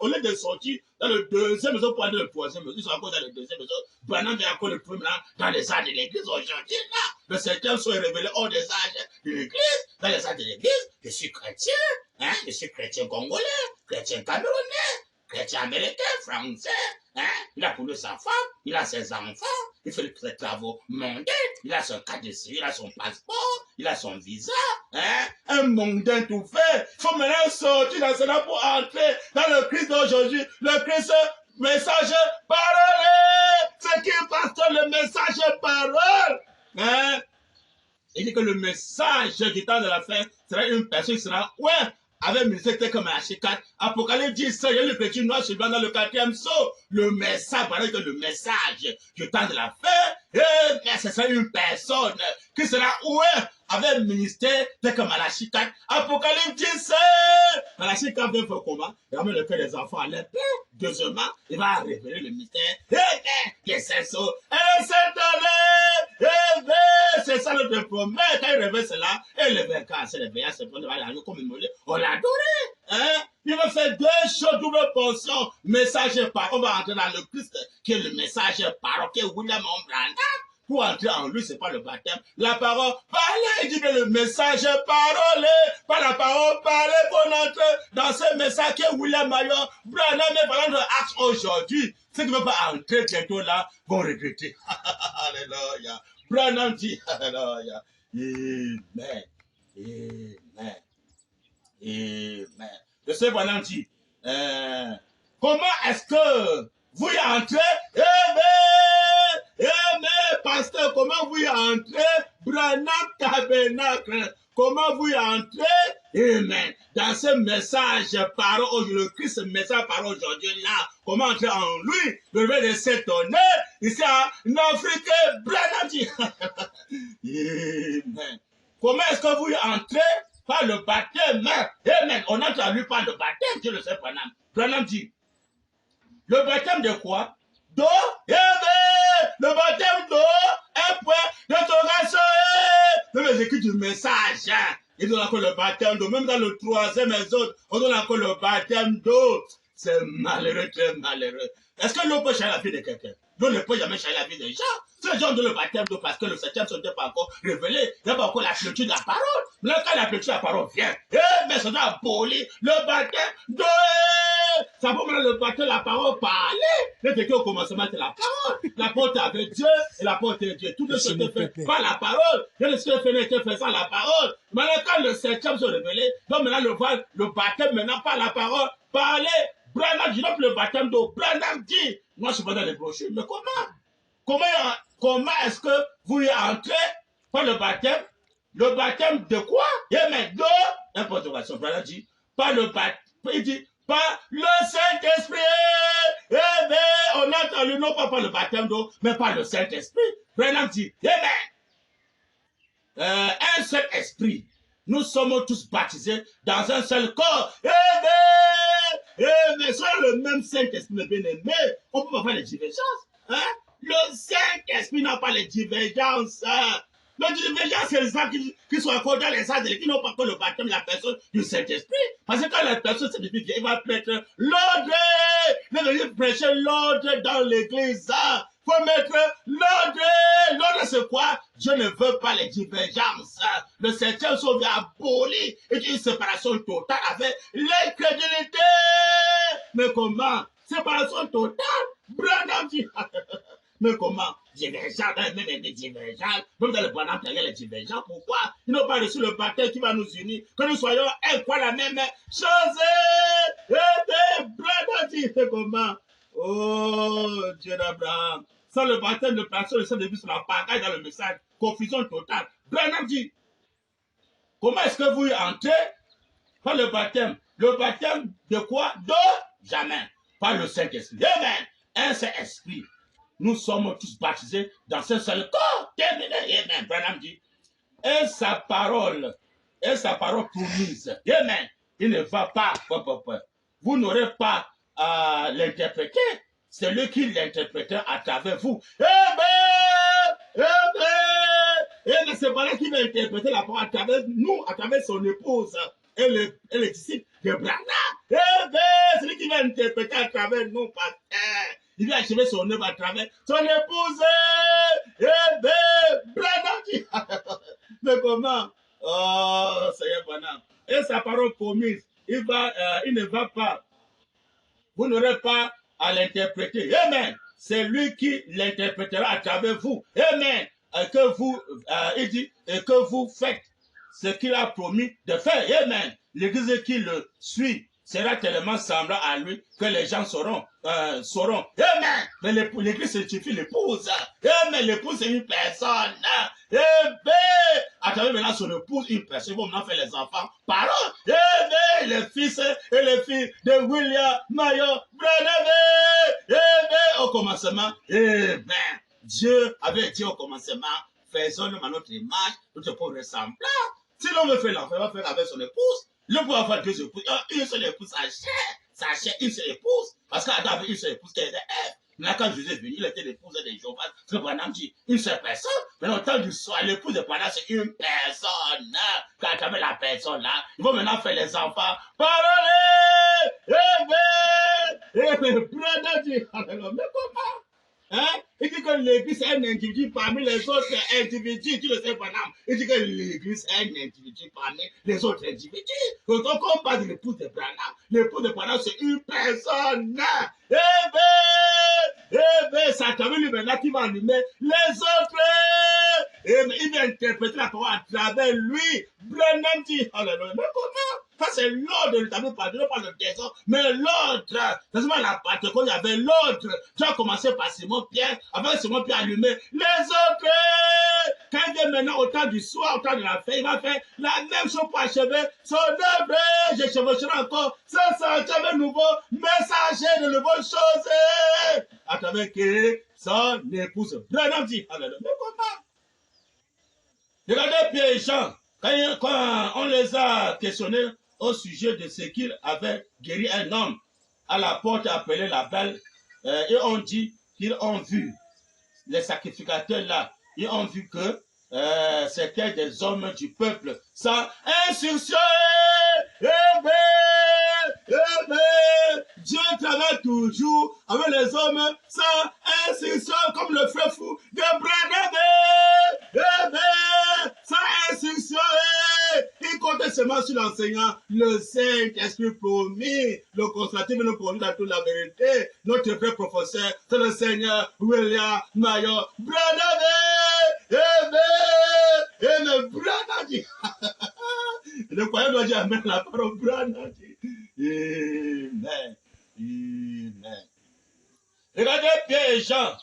au lieu de sortir dans le deuxième maison pour aller dans le troisième maison, ils sont encore dans le deuxième maison. Maintenant, il y a encore le premier dans les âges de l'église aujourd'hui. Là, le septième sont révélés hors des âges de l'église, dans les âges de l'église. Je suis chrétien, hein? Je suis chrétien congolais, chrétien camerounais, chrétien américain, français. Hein? Il a connu sa femme, il a ses enfants, il fait les travaux mondains, il a son carte de séjour, il a son passeport, il a son visa. Hein? Un mondain tout fait. Il faut maintenant sortir dans cela pour entrer dans le Christ d'aujourd'hui. Le Christ, message, parole. C'est qui pasteur le message, parole. Hein? Il dit que le message du temps de la fin sera une personne qui sera, ouais, avec un ministère tel comme H4, Apocalypse 10, il y a le petit noir sur dans le 4e saut. Le message, voilà que le message du temps de la fin, ce sera une personne qui sera, ouais, avec un ministère tel comme Malachi 4, Apocalypse 10, Malachi 4 veut faire comment? Il ramène le cœur des enfants à l'épée. Deuxièmement, il va révéler le mystère. Qu'est-ce que c'est ça? C'est ça le premier. Quand il révèle cela, et le vainqueur, c'est le veillard, c'est pour aller comme une mollet. On l'a adoré. Hein? Il va faire deux choses, double portion. Message par. On va entrer dans le Christ, qui est le message par, qui est William Branham. Pour entrer en lui, c'est pas le baptême. La parole, parler, il dit que le message parole, pas la parole, parler pour entrer dans ce message qui est William Mayor. Branham est parlant de acte aujourd'hui. Ceux qui ne veulent pas entrer bientôt là vont regretter. Alléluia. Branham dit, alléluia. Amen. Amen. Amen. Je sais, Branham dit, comment est-ce que vous y entrez? Amen, pasteur, comment vous y entrez? Branham Tabernacle, comment vous y entrez? Amen. Dans ce message par aujourd'hui, le Christ, ce message par aujourd'hui là, comment entrer en lui? Le réveil de s'étonner, ici en Afrique, Branham dit. Amen. Comment est-ce que vous y entrez? Par le baptême. Amen. On entre en lui par le baptême, Dieu le sait, Branham. Branham dit. Le baptême de quoi? D'eau? Amen. Le baptême d'eau, un point d'interrogation. Même les écrits du message, hein. Ils donnent encore le baptême d'eau. Même dans le troisième épisode, on donne encore le baptême d'eau. C'est malheureux, très malheureux. Est-ce que l'eau peut changer la vie de quelqu'un? L'eau ne peut jamais changer la vie des gens. Ces gens donnent le baptême d'eau parce que le septième ne s'était pas encore révélé. Il n'y a pas encore la plénitude de la parole. Mais là, quand la plénitude de la parole vient, mais ça doit abolir le baptême d'eau. Ça peut maintenant le baptême de la parole parler. Le vécu au commencement, c'est la parole. La porte avec Dieu et la porte de Dieu. Tout ce qui est fait par la parole. Et ce qui est fait sans la parole. Maintenant, quand le septième se révélé, donc maintenant le baptême maintenant par la parole, parler. Branham dit non le baptême d'eau. Branham dit, moi je suis pas dans les brochures, mais comment est-ce que vous y entrez par le baptême? Le baptême de quoi? Amen. D'eau. Importation. Branham dit, pas le baptême. Il dit, par le Saint-Esprit. Amen. On entre le non pas par le baptême d'eau, mais par le Saint-Esprit. Branham dit, Amen. Un seul esprit. Nous sommes tous baptisés dans un seul corps. Amen. Mais soit le même Saint-Esprit, mes bien-aimés, on ne peut pas faire les divergences. Hein? Le Saint-Esprit n'a pas les divergences. Le divergence, c'est les gens qui sont encore dans les âges, qui n'ont pas encore le baptême de la personne du Saint-Esprit. Parce que quand la personne s'est vieille, il va prêcher l'ordre. Il va prêcher l'ordre dans l'église. Il faut mettre l'ordre. L'ordre, c'est quoi? Dieu ne veut pas les divergences. Le septième jour vient abolir une séparation totale avec l'incrédulité. Mais comment? Séparation totale? Branham dit. Mais comment? Divergents, même des divergents. Même dans le Branham, il y a les divergents. Pourquoi? Ils n'ont pas reçu le baptême qui va nous unir. Que nous soyons un quoi la même chose. Et Branham dit. Mais comment? Oh, Dieu d'Abraham. Sans le baptême de personne, le Saint-Esprit sur la pagaille dans le message. Confusion totale. Branham dit. Comment est-ce que vous entrez par le baptême? Le baptême de quoi? De jamais. Par le Saint-Esprit. Amen. Un Saint-Esprit. Nous sommes tous baptisés dans ce seul corps. Terminé. Amen. Branham dit. Et sa parole promise. Amen. Il ne va pas. Vous n'aurez pas à l'interpréter. C'est lui qui l'interprète à travers vous. Amen. Et c'est pas lui qui va interpréter la parole à travers nous, à travers son épouse et les disciples de Branham. C'est lui qui va interpréter à travers nous, pasteur. Il va achever son œuvre à travers son épouse. Branham dit. Mais comment? Oh, Seigneur Branham. Et sa parole promise, il ne va pas. Vous n'aurez pas à l'interpréter. Amen. C'est lui qui l'interprétera à travers vous. Amen. Il dit, et que vous faites ce qu'il a promis de faire. Amen. L'église qui le suit sera tellement semblant à lui que les gens sauront. Amen. Mais l'église signifie l'épouse. Amen. L'épouse, c'est une personne. Amen. À travers maintenant son épouse, une personne. Ils vont maintenant faire les enfants. Parole. Amen. Les fils et les filles de William Mayo Branham. Amen. Au commencement. Amen. Dieu avait dit au commencement, faisons-nous à notre image, notre pauvre ressemblant. Si l'homme veut faire l'enfant, il va faire avec son épouse. Le peut avoir deux épouses. Une seule épouse, sa chair, une seule épouse. Parce qu'Adam avait une seule épouse qui était Ève. Mais quand Jésus est venu, il était l'épouse de Jéhovah. Ce que Branham dit, une seule personne. Mais en temps du soir, l'épouse de Branham, c'est une personne. Quand tu as la personne là, ils vont maintenant faire les enfants. Parole! Amen! Branham dit, mais comment? Hein? Il dit que l'église est un individu parmi les autres individus. Tu le sais, Branham. Il dit que l'église est un individu parmi les autres individus. Donc, on parle de l'épouse de Branham. L'épouse de Branham, c'est une personne. Satan, lui, maintenant, qui va allumer les autres. Il va interpréter la parole à travers lui. Branham dit, alléluia. Mais comment? Ça, c'est l'ordre, tu n'avais pas le désordre, mais l'ordre. C'est seulement la Pentecôte, il y avait l'ordre. Tu as commencé par Simon-Pierre, avec Simon-Pierre allumé. Les autres, quand il vient maintenant au temps du soir, au temps de la fête, il va faire la même chose pour achever son œuvre. Je chevaucherai encore ce sentier nouveau, messager de nouvelles choses. À travers que son épouse. Branham dit, alléluia. Mais comment? Regardez Pierre et Jean, quand on les a questionnés au sujet de ce qu'il avait guéri un homme à la porte appelée la Belle, et on dit qu'ils ont vu, les sacrificateurs là, ils ont vu que c'était des hommes du peuple sans instruction. Dieu travaille toujours avec les hommes sans instruction, comme le frère fou de Branham. Sans instruction, il comptait seulement sur l'enseignant, le Saint-Esprit promis, le consolateur nous conduit dans toute la vérité. Notre vrai professeur, c'est le Seigneur William Mayo Branham. Amen. Branham dit. Le croyant doit dire Amen, la parole Branham dit. Amen. Amen. Regardez Pierre et Jean,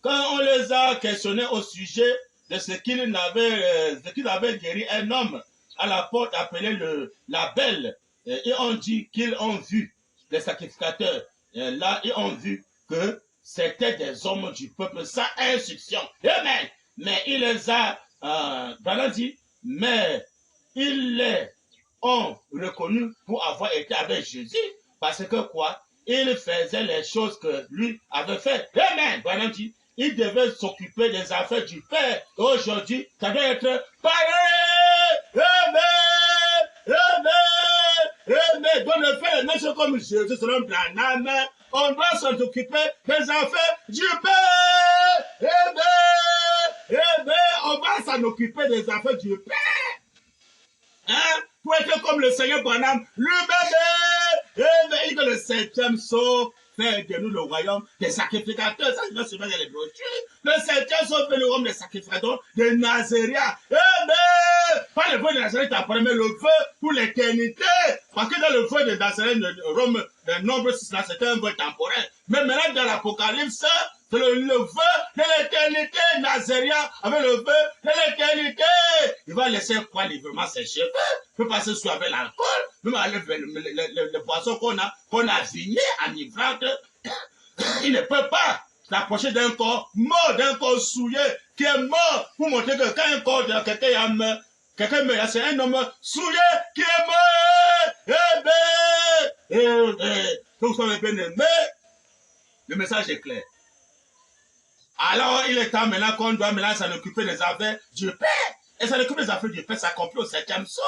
quand on les a questionnés au sujet de ce qu'ils avaient guéri un homme à la porte appelée la Belle, et on dit qu'ils ont vu, les sacrificateurs, là, ils ont vu que c'était des hommes du peuple sans instruction. Amen. Mais il les a, Branham dit, mais ils les ont reconnus pour avoir été avec Jésus, parce que quoi? Il faisait les choses que lui avait fait. Amen. Branham dit, il devait s'occuper des affaires du Père. Aujourd'hui, ça doit être pareil. Amen. Donc, le faire les mêmes choses comme Jésus selon Branham, on doit s'occuper des affaires du Père. Amen. s'en occuper des affaires du Père. Hein? Pour être comme le Seigneur Branham, lui-même, il que le 7e sceau fait de nous le royaume des sacrificateurs. Ça, je vais se mettre dans les brochures. Le 7e sceau fait le royaume des sacrificateurs, des Nazaréens. Pas le feu de Nazareth après, mais le feu pour l'éternité. Parce que dans le feu de Nazareth, Rome, le nombre 6, c'était un feu temporaire. Mais maintenant, dans l'Apocalypse, c'est le feu de l'éternité, Nazaréen, avec le feu de l'éternité. Il va laisser quoi librement ses cheveux, il peut passer sous avec l'alcool, même avec le poisson qu'on a vigné, enivrante. Il ne peut pas s'approcher d'un corps mort, d'un corps souillé, qui est mort, pour montrer que quand un corps de quelqu'un meurt, c'est un homme souillé qui est mort. Vous savez bien aimé, le message est clair. Alors, il est temps maintenant qu'on doit maintenant s'en occuper des affaires du Père. Et s'en occuper des affaires du Père, ça accomplit au 7e sceau.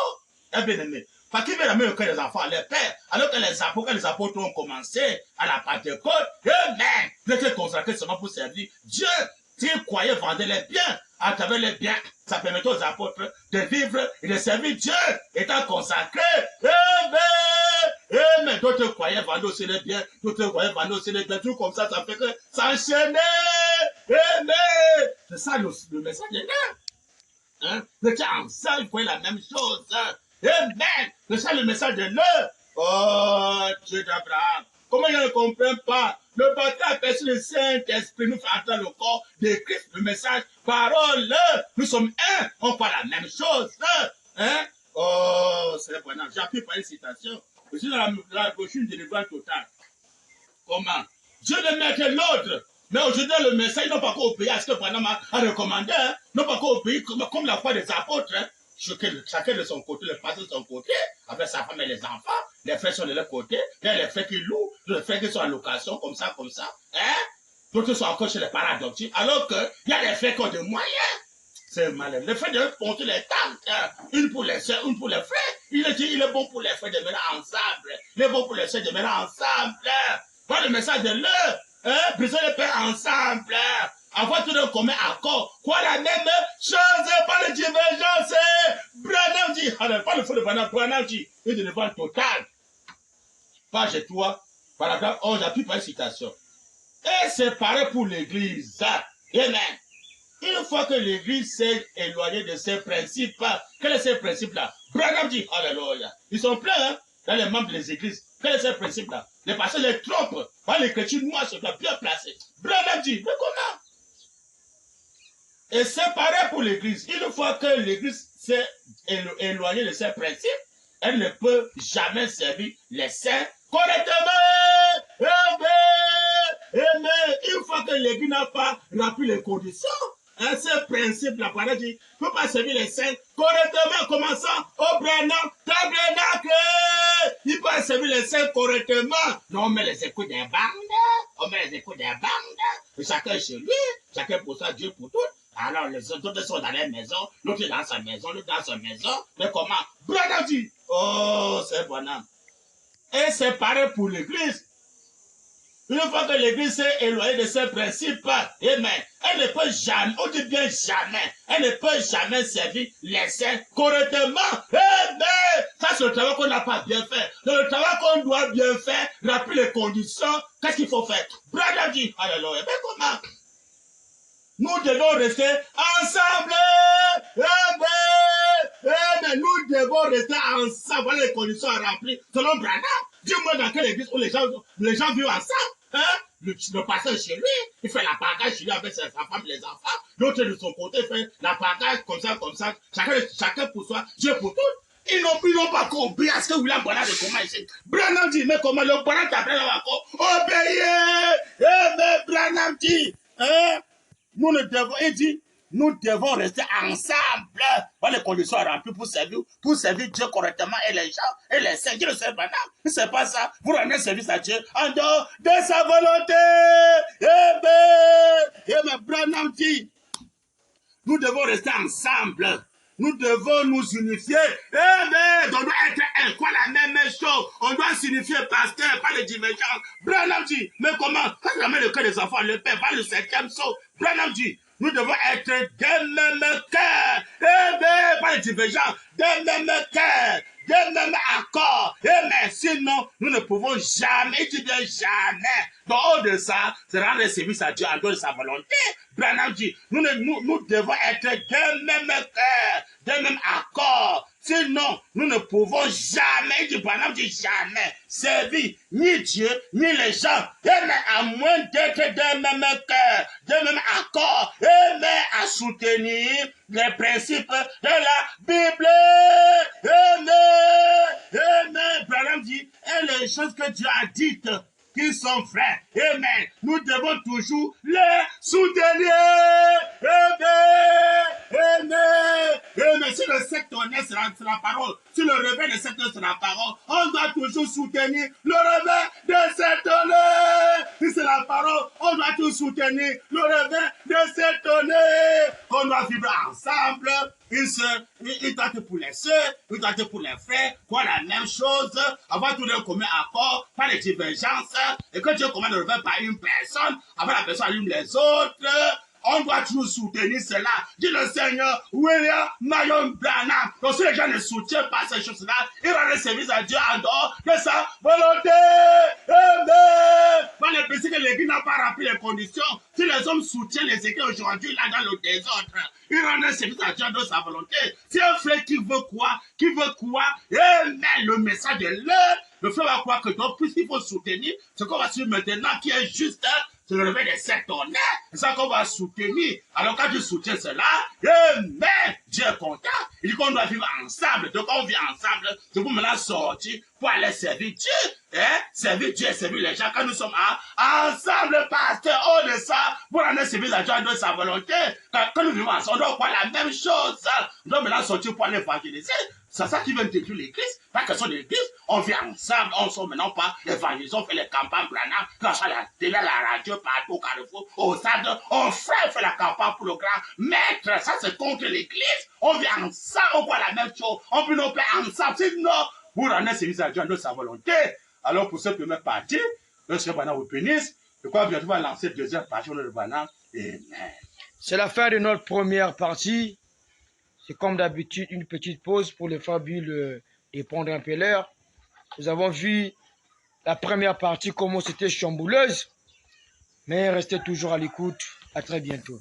Eh bien aimé. Parce qu'il veut ramener le cœur des enfants à leur Père. Alors que les apôtres ont commencé à la Pentecôte, eux-mêmes, ils étaient consacrés seulement pour servir Dieu. S'ils croyaient vendre les biens, à travers les biens, ça permettait aux apôtres de vivre et de servir Dieu, étant consacrés. Mais d'autres croyaient vendre aussi les biens, d'autres croyaient vendre aussi les biens, tout comme ça fait que ça enchaînait. C'est ça le message de là. Hein? Vous étiez ensemble, vous croyez la même chose. Amen. C'est ça le message de là. Oh, Dieu d'Abraham. Comment je ne comprends pas? Le baptême aperçu le Saint-Esprit nous fait entrer le corps de Christ, le message, parole. Nous sommes un, on parle la même chose. Hein? Oh, c'est bon. J'appuie par une citation. Je suis dans la brochure de délivrance totale. Comment? Dieu ne met que l'autre. Mais aujourd'hui, le message, ils n'ont pas qu'au pays à ce que Branham a recommandé. Hein? Ils n'ont pas qu'au pays comme la foi des apôtres. Hein? Chacun de son côté, le pasteur de son côté, avec sa femme et les enfants. Les frères sont de leur côté. Il y a les frères qui louent, les frères qui sont en location, comme ça. Hein? D'autres sont encore chez les parents adoptifs. Alors qu'il y a les frères qui ont des moyens. C'est malin. Les frères doivent compter les tantes. Hein? Une pour les soeurs, une pour les frères. Il est bon pour les frères de venir ensemble. Il est bon pour les soeurs de venir ensemble. Voilà le message de l'heure. Hein? Briser le pain ensemble. Avoir tout le commun accord. Quoi la même chose, pas de divergence. Branham dit, alors, pas le feu de Branham dit, une délivrance totale. Page 3, paragraphe 11, j'appuie par une citation. Et c'est pareil pour l'église. Amen. Une fois que l'église s'est éloignée de ses principes, quels sont ces principes-là? Branham dit, alléluia. Ils sont pleins, hein, dans les membres des églises. Quels sont ces principes-là? Les pasteurs les trompent. Les chrétiens noirs se doivent bien placer. Branham dit, mais comment? Et c'est pareil pour l'église. Une fois que l'église s'est éloignée de ses principes, elle ne peut jamais servir les saints correctement. Une fois que l'église n'a pas rempli les conditions, ce principe-là, par exemple, ne peut pas servir les saints correctement, commençant au Branham, tabernacle. Il peut servir les saints correctement. Non, on met les écoutes des bandes. Et chacun chez lui, chacun pour ça, Dieu pour tout. Alors, les autres sont dans leur maison, l'autre est dans sa maison, l'autre dans sa maison. Mais comment? Branham dit, oh, c'est Branham. Et c'est pareil pour l'église. Une fois que l'église s'est éloignée de ses principes, amen, elle ne peut jamais, on dit bien jamais, elle ne peut jamais servir les saints correctement. Amen. Ça, c'est le travail qu'on n'a pas bien fait. C'est le travail qu'on doit bien faire, remplir les conditions. Qu'est-ce qu'il faut faire? Branham dit, alléluia, mais comment? Nous devons rester ensemble. Nous devons rester ensemble. Voilà les conditions à remplir. Selon Branham, dis-moi dans quelle église où les gens vivent ensemble. Hein? Le pasteur chez lui, il fait la partage chez lui avec sa femme et les enfants. L'autre de son côté fait la partage comme ça. Chacun pour soi, Dieu pour tous. Ils n'ont pas compris à ce que William Branham de comment ici. Branham dit, mais comment le Branham t'appelle encore? Obéir. Mais Branham dit, hein? Nous devons rester ensemble. Voilà les conditions remplies pour servir Dieu correctement et les gens et les saints. Dieu ne sait pas, non. C'est pas ça. Vous rendez service à Dieu en dehors de sa volonté. Mais Branham dit, nous devons rester ensemble. Nous devons nous unifier. On doit être un. Quoi la même chose? On doit s'unifier, pasteur, pas de divergence. Branham dit, mais comment? Quand tu amènes le cœur des enfants, le Père, pas le 7e sceau. Branham dit, nous devons être d'un même cœur. pas de divergence, d'un même cœur, d'un même accord. Mais sinon, nous ne pouvons jamais, tu dis jamais. Donc, au de ça, c'est rendre service à Dieu en dehors de sa volonté. Branham dit, nous devons être d'un même cœur, d'un même accord. Sinon, nous ne pouvons jamais, dit Branham dit jamais, servir ni Dieu, ni les gens. Mais à moins d'être d'un même cœur, d'un même accord, mais à soutenir les principes de la Bible. Amen. Branham dit, et les choses que Dieu a dites, qui sont frères. Amen. Nous devons toujours les soutenir. Amen. Amen. Si le secte honnête, c'est la parole. Si le réveil de secte c'est la parole, on doit toujours soutenir le réveil de cet honneur. Si c'est la parole, on doit toujours soutenir le réveil de cet honneur. On doit vivre ensemble. Une tente pour les soeurs, une tente pour les frères, quoi la même chose, avoir tout le commun accord, pas de divergences, et que Dieu commande le réveil par une personne, avant la personne allume les autres. On doit toujours soutenir cela. Dit le Seigneur, William Marion Branham. Donc si les gens ne soutiennent pas ces choses-là, ils rendent le service à Dieu en dehors de sa volonté. Amen. Pas les péchés que l'Église n'a pas rempli les conditions. Si les hommes soutiennent les églises aujourd'hui, là dans le désordre, ils rendent le service à Dieu en dehors de sa volonté. Si un frère qui veut quoi, Amen, le message de l'heure, le frère va croire que donc, puisqu'il faut soutenir, ce qu'on va suivre maintenant qui est juste, c'est le réveil des sectes honnêtes. C'est ça qu'on va soutenir. Alors quand tu soutiens cela, Amen, Dieu est content. Il dit qu'on doit vivre ensemble. Donc on vit ensemble. C'est pour maintenant sortir pour aller servir Dieu. Servir Dieu et servir les gens. Quand nous sommes ensemble, pasteur, au de ça, pour aller servir la Dieu de sa volonté. Quand nous vivons ensemble, on doit faire la même chose. On doit maintenant sortir pour aller évangéliser. C'est ça qui vient détruire l'église. Pas question de l'église. On vit ensemble. On ne sort maintenant pas évangéliser. On fait les campagnes Branham. Quand ça, la télé, la radio, partout au Carrefour, au stade. On fait la campagne pour le grand maître. Ça, c'est contre l'église. On vit ensemble. On voit la même chose. On peut nous faire ensemble. Sinon, vous rendez service à Dieu de sa volonté. Alors, pour cette première partie, le Seigneur Branham vous bénisse. Je crois que bientôt on va lancer la deuxième partie de Branham. Amen. C'est la fin de notre première partie. C'est comme d'habitude une petite pause pour le fabule et prendre un peu l'air. Nous avons vu la première partie, comment c'était chambouleuse. Mais restez toujours à l'écoute. À très bientôt.